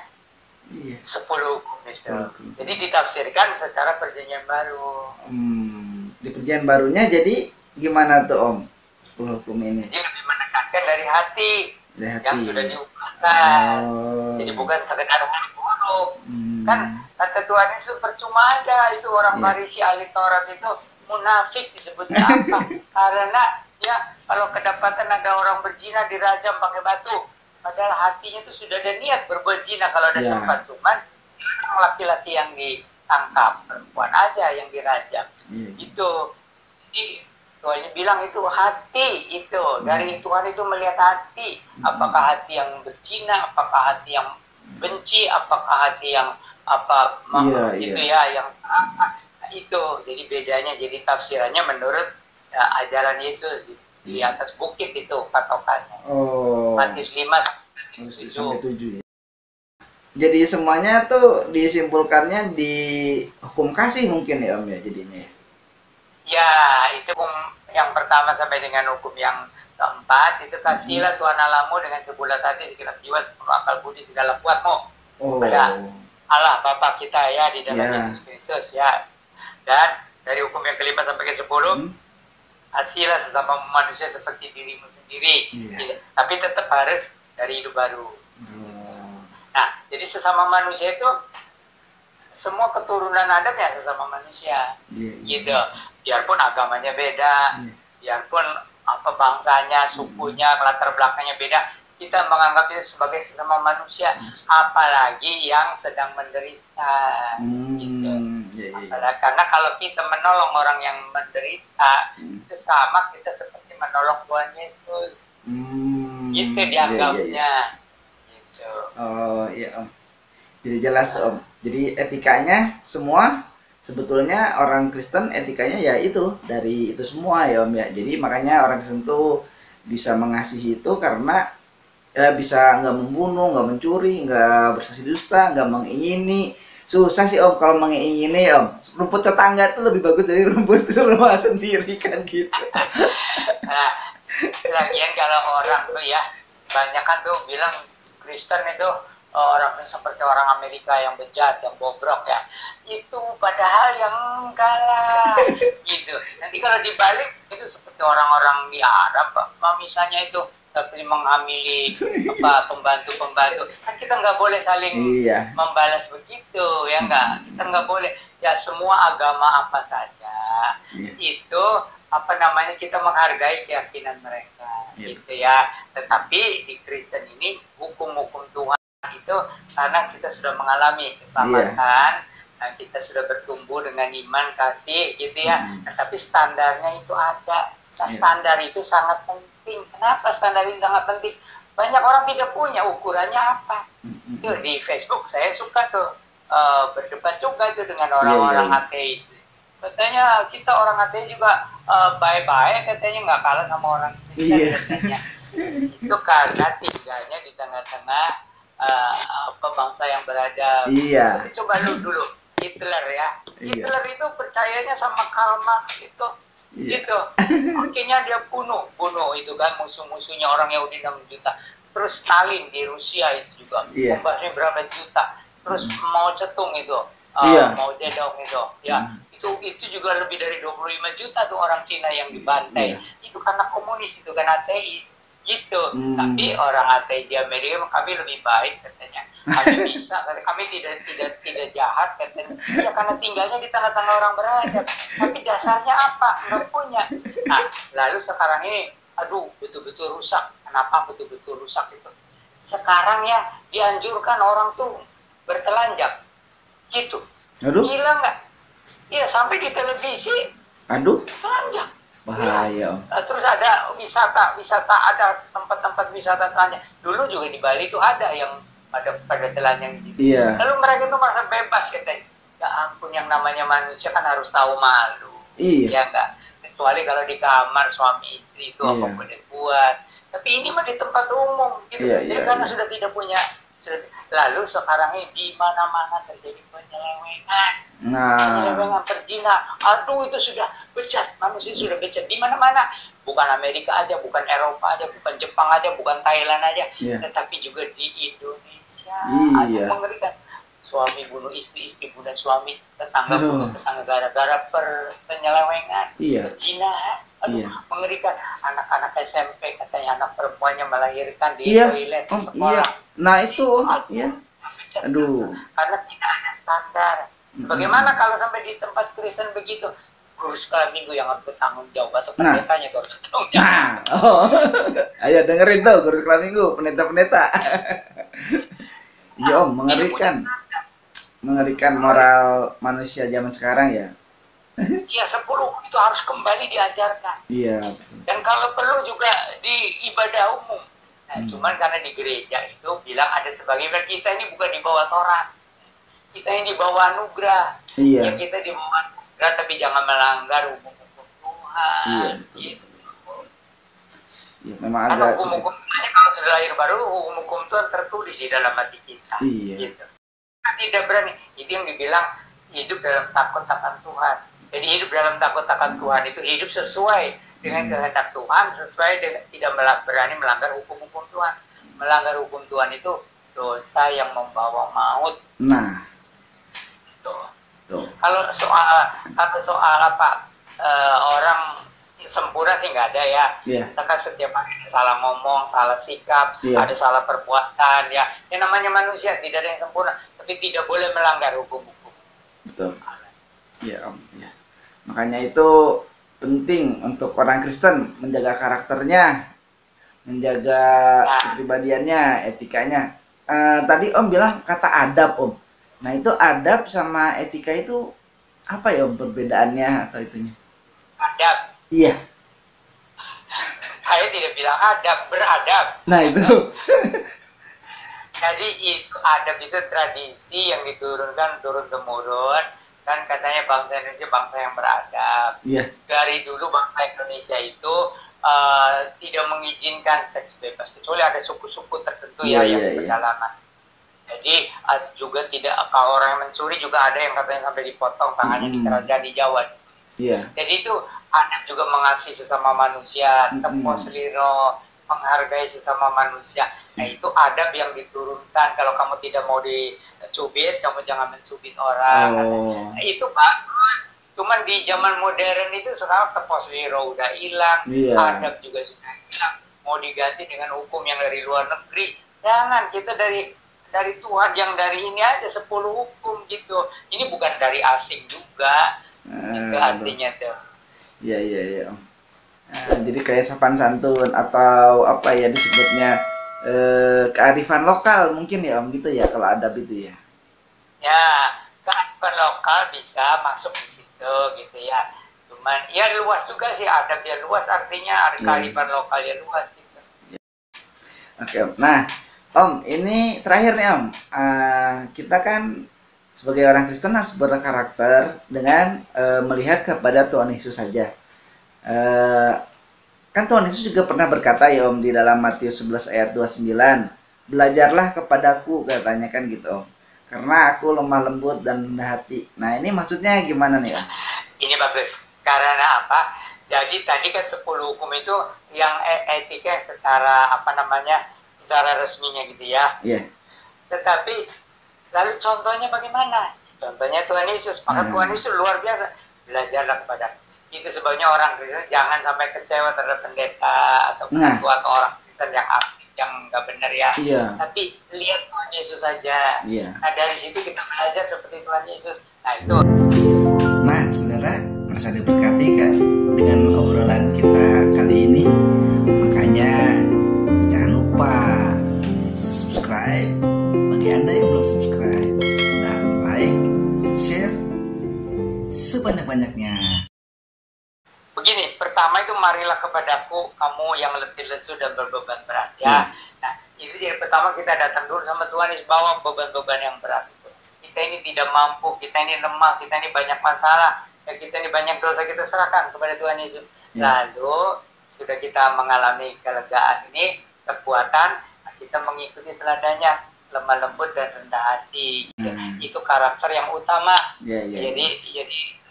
10 hukum itu. Jadi ditafsirkan secara perjanjian baru. Di perjanjian barunya jadi gimana tuh Om? 10 hukum ini. Jadi lebih menekankan dari hati. Yang sudah diungkapkan. Jadi bukan sekedar huruf. Kan kata Tuhan Yesus percuma aja itu orang Farisi ahli Taurat itu munafik disebutnya apa? Karena ya kalau kedapatan ada orang berzina dirajam pakai batu, padahal hatinya itu sudah ada niat berbuat zina kalau ada sempat, cuman laki-laki yang ditangkap, perempuan aja yang dirajam. Itu jadi Tuhan bilang itu hati itu dari Tuhan itu melihat hati, apakah hati yang berzina, apakah hati yang benci, apakah hati yang yang itu. Jadi bedanya, jadi tafsirannya menurut ajaran Yesus di atas bukit itu patokannya. Matius 5:7. Jadi semuanya tuh disimpulkannya di hukum kasih mungkin ya Om ya jadinya. Ya, itu hukum yang pertama sampai dengan hukum yang keempat itu kasihlah Tuhan Allahmu dengan sebulat hati, segenap jiwa, sepenuh akal budi, segala kuatmu. Pada Allah Bapa kita ya di dalam Yesus Kristus ya. Dan dari hukum yang kelima sampai ke 10, kasihlah sesama manusia seperti dirimu sendiri. Tapi tetap harus dari hidup baru. Nah, jadi sesama manusia itu semua keturunan Adam ya sesama manusia. Gitu. Biarpun agamanya beda, biarpun bangsanya, sukunya, latar belakangnya beda, kita menganggap itu sebagai sesama manusia, apalagi yang sedang menderita. Gitu. Karena kalau kita menolong orang yang menderita, itu sama kita seperti menolong Tuhan Yesus. Gitu dianggapnya. Gitu. Oh iya Om. Jadi jelas tuh Om. Jadi etikanya semua sebetulnya orang Kristen etikanya ya itu dari itu semua ya Om ya. Jadi makanya orang Kristen tuh bisa mengasihi itu karena bisa nggak membunuh, nggak mencuri, nggak bersaksi dusta, nggak mengingini. Susah sih Om kalau mengingini Om. Rumput tetangga tuh lebih bagus dari rumput rumah sendiri kan gitu. Nah, lagian kalau orang tuh ya banyak kan tuh bilang Kristen itu orang seperti orang Amerika yang bejat, yang bobrok ya, itu padahal yang kalah gitu. Nanti kalau dibalik itu seperti orang-orang di Arab, misalnya itu tapi menghamili apa pembantu-pembantu, kan kita nggak boleh saling membalas begitu ya, kita nggak boleh ya. Semua agama apa saja itu apa namanya, kita menghargai keyakinan mereka gitu ya. Tetapi di Kristen ini hukum-hukum Tuhan itu karena kita sudah mengalami keselamatan, dan kita sudah bertumbuh dengan iman, kasih gitu ya. Tapi standarnya itu ada. Nah, standar itu sangat penting. Kenapa standar itu sangat penting? Banyak orang tidak punya ukurannya apa. Itu di Facebook saya suka tuh berdebat juga itu dengan orang-orang ateis. Katanya kita orang ateis juga baik-baik, katanya nggak kalah sama orang Kristen katanya. Itu karena tinggalnya di tengah-tengah bangsa yang beradab. Tapi coba dulu Hitler ya. Hitler itu percayanya sama Karl Marx itu. Gitu. Akhirnya dia bunuh itu kan musuh-musuhnya orang Yahudi 6 juta. Terus Stalin di Rusia itu juga korbannya berapa juta. Terus Mao Zedong itu, Mao Zedong itu, ya itu juga lebih dari 25 juta tuh orang Cina yang dibantai. Itu karena komunis, itu kan ateis. Gitu. Tapi orang ateis di Amerika, kami lebih baik katanya. Kami bisa, kami tidak jahat katanya. Ya karena tinggalnya di tengah-tengah orang beradab. Tapi dasarnya apa? Nggak punya. Nah, lalu sekarang ini, aduh, betul-betul rusak. Kenapa betul-betul rusak itu? Sekarang ya dianjurkan orang tuh bertelanjang. Gitu. Aduh. Gila nggak? Iya, sampai di televisi. Aduh. Telanjang. Bahaya. Terus ada wisata, ada tempat-tempat wisata telanjang. Dulu juga di Bali itu ada yang pada telanjang gitu. Lalu mereka itu merasa bebas katanya. Ya ampun, yang namanya manusia kan harus tahu malu. Ya enggak. Kecuali kalau di kamar suami istri itu apa boleh buat. Tapi ini mah di tempat umum gitu. Jadi karena sudah tidak punya. Lalu sekarang ini di mana-mana terjadi penyelewengan. Penyelewengan, perzina. Aduh, itu sudah bejat, manusia sudah bejat di mana-mana. Bukan Amerika aja, bukan Eropa aja, bukan Jepang aja, bukan Thailand aja, tetapi juga di Indonesia. Aduh, mengerikan. Suami bunuh istri, istri bunuh suami, tetangga bunuh tetangga gara-gara penyelewengan, perzinahan. Aduh, mengerikan. Anak-anak SMP katanya anak perempuannya melahirkan di toilet di sekolah. Nah itu, aduh. Karena tidak ada standar. Bagaimana kalau sampai di tempat Kristen begitu? Guru sekolah minggu yang harus bertanggung jawab atau pendetanya harus bertanggung jawab. Ayo dengerin tuh guru sekolah minggu, pendeta-pendeta. Iya Om, mengerikan moral manusia zaman sekarang ya. Iya, 10 itu harus kembali diajarkan. Iya, betul. Dan kalau perlu juga di ibadah umum. Nah, cuman karena di gereja itu bilang ada sebagian kita ini bukan di bawah Taurat. Kita ini di bawah anugerah. Ya kita di bawah anugerah, tapi jangan melanggar hukum-hukum Tuhan. Iya, betul. Gitu. Ya, memang agak hukum-hukum kalau sudah lahir baru, hukum-hukum Tuhan tertulis di dalam hati kita. Gitu. Kita tidak berani. Itu yang dibilang hidup dalam takut akan Tuhan. Jadi hidup dalam takut akan Tuhan itu hidup sesuai dengan kehendak Tuhan, sesuai dengan tidak berani melanggar hukum-hukum Tuhan. Melanggar hukum Tuhan itu dosa yang membawa maut. Nah, tuh. Kalau soal apa orang sempurna sih nggak ada ya. Kita kan setiap hari salah ngomong, salah sikap, ada salah perbuatan ya. Yang namanya manusia tidak ada yang sempurna, tapi tidak boleh melanggar hukum-hukum. Betul. Ya Om. Ya. Makanya itu penting untuk orang Kristen menjaga karakternya, menjaga kepribadiannya, etikanya. Tadi Om bilang kata adab Om. Nah itu adab sama etika itu apa ya Om perbedaannya atau itunya? Adab. Iya. Saya tidak bilang adab, beradab. Nah itu. Jadi itu adab itu tradisi yang diturunkan turun temurun. Kan katanya bangsa Indonesia bangsa yang beradab. Dari dulu bangsa Indonesia itu tidak mengizinkan seks bebas, kecuali ada suku-suku tertentu yang berpengalaman. Jadi juga tidak, kalau orang yang mencuri juga ada yang katanya sampai dipotong tangannya di kerajaan di Jawa. Jadi itu adab juga mengasihi sesama manusia, tempo seliro, menghargai sesama manusia. Nah itu adab yang diturunkan. Kalau kamu tidak mau dicubit, kamu jangan mencubit orang. Oh. Nah, itu bagus. Cuman di zaman modern itu sekarang teposiro udah hilang, Iya. adab juga sudah hilang. Mau diganti dengan hukum yang dari luar negeri. Jangan, kita dari Tuhan yang dari ini aja 10 hukum gitu. Ini bukan dari asing juga. Itu artinya tuh. Iya iya iya Om. Nah, jadi kayak sopan santun atau apa ya disebutnya kearifan lokal mungkin ya Om gitu ya kalau adab itu ya. Ya, kearifan lokal bisa masuk di situ gitu ya. Cuman ya luas juga sih, adab ya luas, artinya kearifan lokal ya luas gitu. Oke Om. Nah Om ini terakhir nih Om. Kita kan sebagai orang Kristen harus berkarakter dengan melihat kepada Tuhan Yesus saja. Kan Tuhan Yesus juga pernah berkata ya Om di dalam Matius 11 ayat 29, belajarlah kepadaku katanya kan gitu Om, karena aku lemah lembut dan rendah hati. Nah ini maksudnya gimana nih Om? Ini bagus, karena apa? Jadi tadi kan 10 hukum itu yang etika secara secara resminya gitu ya. Iya. Tetapi lalu contohnya bagaimana? Contohnya Tuhan Yesus, maka Tuhan Yesus luar biasa. Belajarlah kepada. Itu sebabnya orang Kristen jangan sampai kecewa terhadap pendeta atau ketua atau orang Kristen yang aktif, yang nggak benar ya. Iya. Tapi lihat Tuhan Yesus saja. Iya. Nah dari situ kita belajar seperti Tuhan Yesus. Nah itu. Nah saudara merasa diberkati kan dengan obrolan kita kali ini. Makanya jangan lupa subscribe bagi Anda yang belum subscribe, dan like, share sebanyak-banyaknya. Begini, pertama itu marilah kepadaku kamu yang letih lesu dan berbeban berat ya. Nah, itu jadi pertama kita datang dulu sama Tuhan Yesus, bawa beban-beban yang berat itu. Kita ini tidak mampu, kita ini lemah, kita ini banyak masalah, ya kita ini banyak dosa, kita serahkan kepada Tuhan Yesus. Lalu sudah kita mengalami kelegaan ini, kekuatan, nah, kita mengikuti teladannya, lemah lembut dan rendah hati. Itu karakter yang utama. Jadi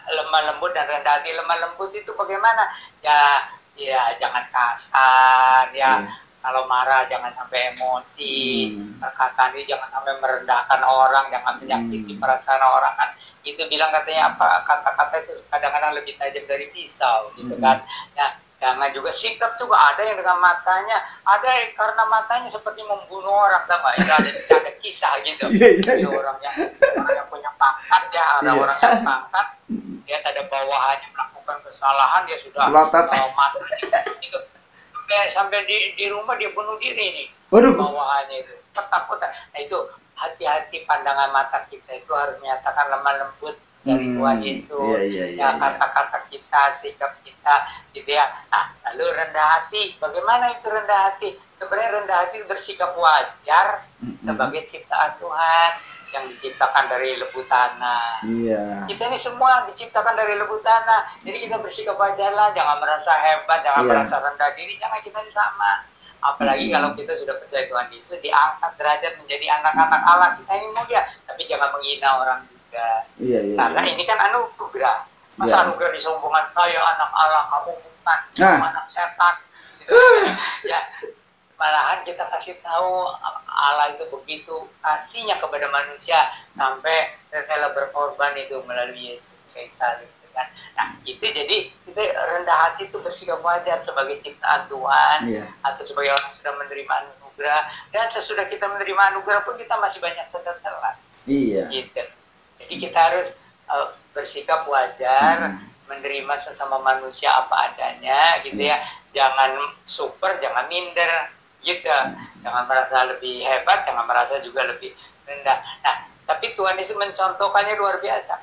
lemah lembut dan rendah hati. Lemah lembut itu bagaimana? Ya jangan kasar ya. Kalau marah jangan sampai emosi. Perkataan ini jangan sampai merendahkan orang, jangan menyakiti perasaan orang kan. Itu bilang katanya apa? Kata-kata itu kadang-kadang lebih tajam dari pisau gitu kan. Ya, jangan juga sikap juga ada yang dengan matanya, ada yang karena matanya seperti membunuh orang, tahu nggak? Ada kisah gitu. Ada orang yang punya pangkat ya, ada orang yang pangkat, dia ada bawahannya melakukan kesalahan, dia sudah matanya gitu. Sampai di rumah dia bunuh diri nih. Bawahannya itu ketakutan. Nah itu hati-hati, pandangan mata kita itu harus menyatakan lemah lembut dari Tuhan Yesus. Kata-kata kita, sikap kita gitu ya. Nah lalu rendah hati, bagaimana itu rendah hati? Sebenarnya rendah hati itu bersikap wajar sebagai ciptaan Tuhan yang diciptakan dari lebu tanah. Kita ini semua diciptakan dari lebu tanah. Jadi kita bersikap wajar lah, jangan merasa hebat, jangan merasa rendah diri, jangan kita ini sama. Apalagi kalau kita sudah percaya Tuhan Yesus, diangkat derajat menjadi anak-anak Allah, kita ini mulia, tapi jangan menghina orang juga. Karena ini kan anugerah. Masa anugerah disombongkan, saya anak Allah, kamu bukan, kamu anak setan. Gitu. Ya. Malahan kita kasih tahu Allah itu begitu kasihnya kepada manusia sampai rela berkorban itu melalui Yesus kayu salib kan. Nah itu jadi kita rendah hati itu bersikap wajar sebagai ciptaan Tuhan atau sebagai orang yang sudah menerima anugerah, dan sesudah kita menerima anugerah pun kita masih banyak kesalahan. Gitu. Jadi kita harus bersikap wajar, menerima sesama manusia apa adanya gitu ya. Jangan super, jangan minder. Gitu, jangan merasa lebih hebat, jangan merasa juga lebih rendah. Nah, tapi Tuhan Yesus mencontohkannya luar biasa.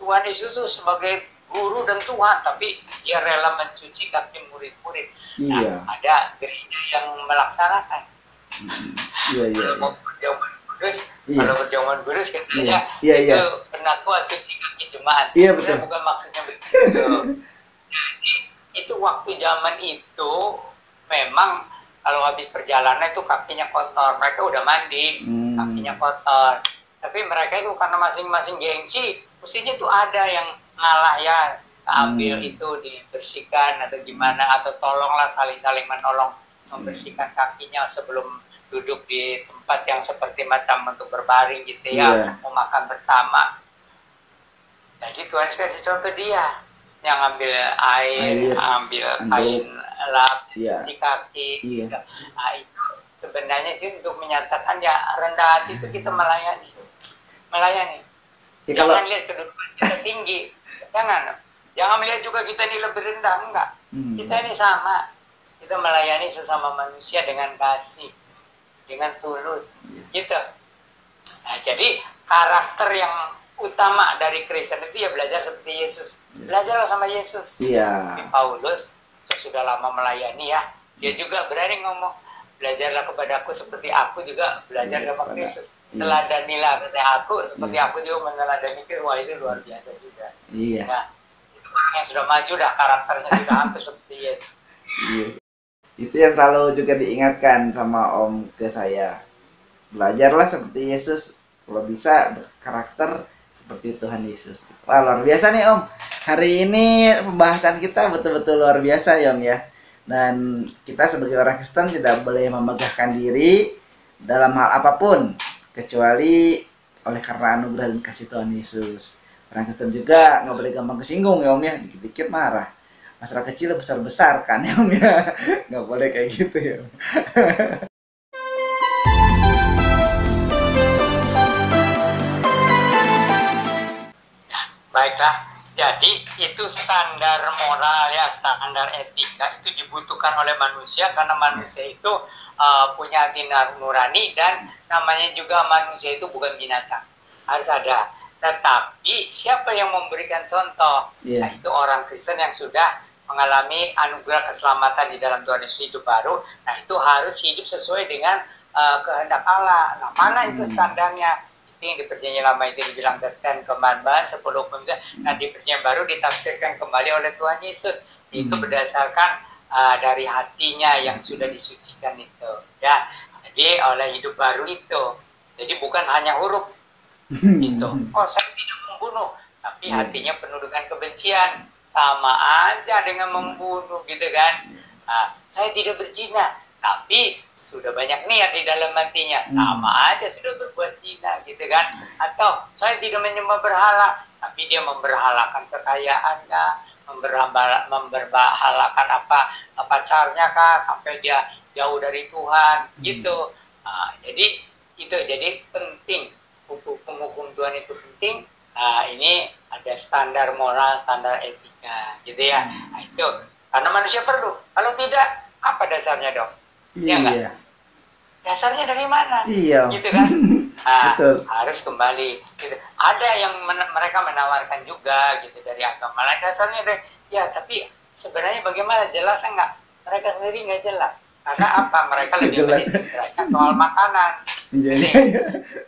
Tuhan Yesus itu sebagai guru dan Tuhan, tapi dia rela mencuci kaki murid-murid. Nah, ada gereja yang melaksanakan. Mau berjauhan kudus, kalau berjauhan kudus katanya itu penatua cuci kaki jemaat. Itu bukan maksudnya begitu. Jadi itu waktu zaman itu memang kalau habis perjalanan itu kakinya kotor, mereka udah mandi, kakinya kotor. Tapi mereka itu karena masing-masing gengsi, mestinya tuh ada yang ngalah ya, ambil itu dibersihkan atau gimana, atau tolonglah saling-saling menolong membersihkan kakinya sebelum duduk di tempat yang seperti macam untuk berbaring gitu ya, mau makan bersama. Jadi Tuhan kasih contoh dia yang ambil air, ambil kain lap, cuci kaki. Nah, itu sebenarnya sih untuk menyatakan ya rendah hati itu kita melayani. Ya, jangan lihat kedudukan kita tinggi, jangan melihat juga kita ini lebih rendah, enggak. Kita ini sama, kita melayani sesama manusia dengan kasih, dengan tulus, gitu. Nah, jadi karakter yang utama dari Kristen itu ya belajar seperti Yesus. Belajarlah sama Yesus. Paulus sudah lama melayani ya, dia juga berani ngomong, belajarlah kepadaku seperti aku juga belajar sama Kristus. Teladanilah kata aku seperti aku juga meneladani Kristus. Wah, itu luar biasa juga. Nah, itu orang yang sudah maju dah, karakternya sudah hampir seperti Yesus. Itu yang selalu juga diingatkan sama Om ke saya. Belajarlah seperti Yesus, kalau bisa berkarakter seperti Tuhan Yesus. Wah, luar biasa nih Om. Hari ini pembahasan kita betul-betul luar biasa ya Om ya. Dan kita sebagai orang Kristen tidak boleh memegahkan diri dalam hal apapun kecuali oleh karena anugerah dan kasih Tuhan Yesus. Orang Kristen juga nggak boleh gampang kesinggung ya Om ya, dikit-dikit marah. Masalah kecil besar-besar kan ya Om ya, nggak boleh kayak gitu ya Om. Baiklah, jadi itu standar moral ya, standar etika itu dibutuhkan oleh manusia karena manusia itu punya hati nurani dan namanya juga manusia itu bukan binatang, harus ada. Tetapi siapa yang memberikan contoh? Nah, itu orang Kristen yang sudah mengalami anugerah keselamatan di dalam Tuhan Yesus hidup baru. Nah, itu harus hidup sesuai dengan kehendak Allah. Nah, mana itu standarnya? Yang di perjanjian lama itu dibilang the Ten Commandments, 10 hukum. Nah, di perjanjian baru ditafsirkan kembali oleh Tuhan Yesus. Itu berdasarkan dari hatinya yang sudah disucikan itu. Ya, jadi oleh hidup baru itu. Jadi bukan hanya huruf itu. Oh, saya tidak membunuh, tapi hatinya penuh dengan kebencian. Sama aja dengan membunuh, gitu kan? Nah, saya tidak berzina, tapi sudah banyak niat di dalam hatinya, sama aja sudah berbuat zina, gitu kan? Atau saya tidak menyembah berhala, tapi dia memberhalakan kekayaannya, memberhalakan pacarnya kah, sampai dia jauh dari Tuhan, gitu. Nah, jadi penting, hukum-hukum Tuhan itu penting. Nah, ini ada standar moral, standar etika, gitu ya. Nah, itu karena manusia perlu. Kalau tidak, apa dasarnya dong? Iya. Dasarnya dari mana? Iya. Gitu kan? Nah, betul. Harus kembali. Gitu. Ada yang mereka menawarkan juga gitu dari agama. Nah, dasarnya dari, ya tapi sebenarnya bagaimana? Jelas enggak? Mereka sendiri nggak jelas. Karena apa? Mereka lebih menceritakan soal makanan. Jadi,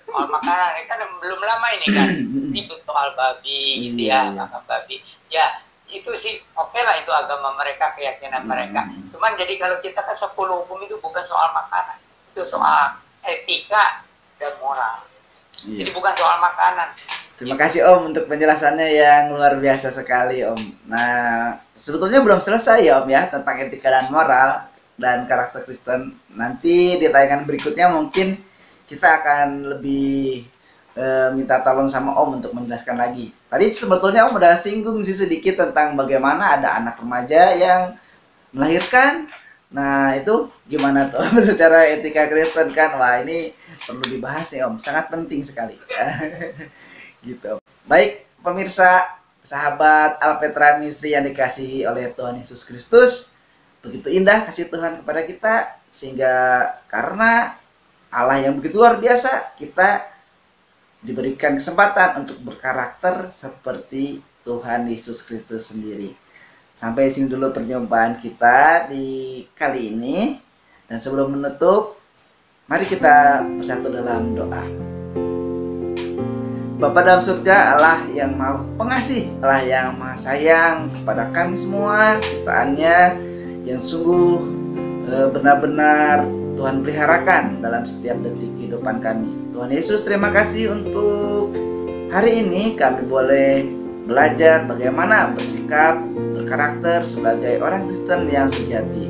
soal makanan ini kan belum lama ini kan ribut soal babi, gitu ya, makan babi. Ya, itu sih oke lah, itu agama mereka, keyakinan mereka. Cuman jadi kalau kita kan 10 hukum itu bukan soal makanan, itu soal etika dan moral. Jadi bukan soal makanan. Terima kasih Om untuk penjelasannya yang luar biasa sekali Om. Nah, sebetulnya belum selesai ya Om ya tentang etika dan moral dan karakter Kristen. Nanti di tayangan berikutnya mungkin kita akan lebih minta tolong sama Om untuk menjelaskan lagi. Tadi sebetulnya Om udah singgung sih sedikit tentang bagaimana ada anak remaja yang melahirkan. Nah, itu gimana tuh secara etika Kristen kan? Wah, ini perlu dibahas nih Om, sangat penting sekali. Gitu. Baik, pemirsa, sahabat Alpetra Ministry yang dikasihi oleh Tuhan Yesus Kristus. Begitu indah kasih Tuhan kepada kita, sehingga karena Allah yang begitu luar biasa, kita diberikan kesempatan untuk berkarakter seperti Tuhan Yesus Kristus sendiri. Sampai sini dulu perjumpaan kita di kali ini. Dan sebelum menutup, mari kita bersatu dalam doa. Bapa dalam surga, Allah yang maha pengasih, Allah yang maha sayang kepada kami semua, ciptaannya yang sungguh benar-benar Tuhan peliharakan dalam setiap detik kehidupan kami. Tuhan Yesus, terima kasih untuk hari ini kami boleh belajar bagaimana bersikap, berkarakter sebagai orang Kristen yang sejati.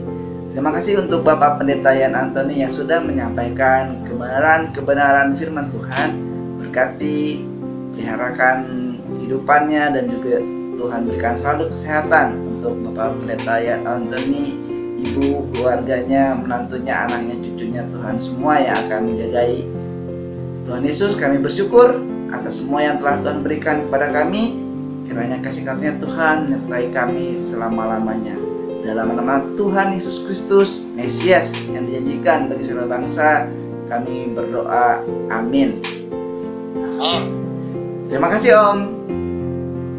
Terima kasih untuk Bapak Pendeta Yan Antoni yang sudah menyampaikan kebenaran firman Tuhan. Berkati, peliharakan kehidupannya, dan juga Tuhan berikan selalu kesehatan untuk Bapak Pendeta Yan Antoni, ibu, keluarganya, menantunya, anaknya, cucunya, Tuhan semua yang akan menjagai. Tuhan Yesus, kami bersyukur atas semua yang telah Tuhan berikan kepada kami. Kiranya kasih karunia Tuhan menyertai kami selama-lamanya. Dalam nama Tuhan Yesus Kristus, Mesias yang dijanjikan bagi seluruh bangsa, kami berdoa. Amin. Amin. Terima kasih Om.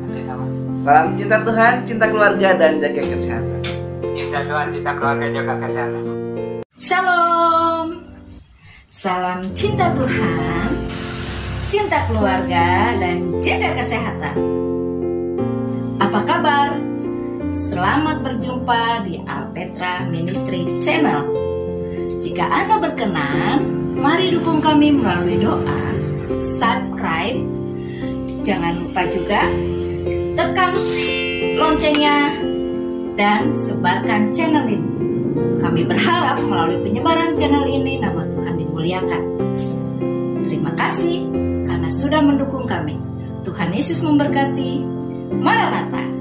Kasih sama. Salam cinta Tuhan, cinta keluarga, dan jaga kesehatan. Cinta Tuhan, cinta keluarga, jaga kesehatan. Shalom. Salam cinta Tuhan, cinta keluarga, dan jaga kesehatan. Apa kabar? Selamat berjumpa di Alpetra Ministry Channel. Jika Anda berkenan, mari dukung kami melalui doa, subscribe, jangan lupa juga tekan loncengnya, dan sebarkan channel ini. Kami berharap melalui penyebaran channel ini nama Tuhan dimuliakan. Terima kasih karena sudah mendukung kami. Tuhan Yesus memberkati. Maranatha.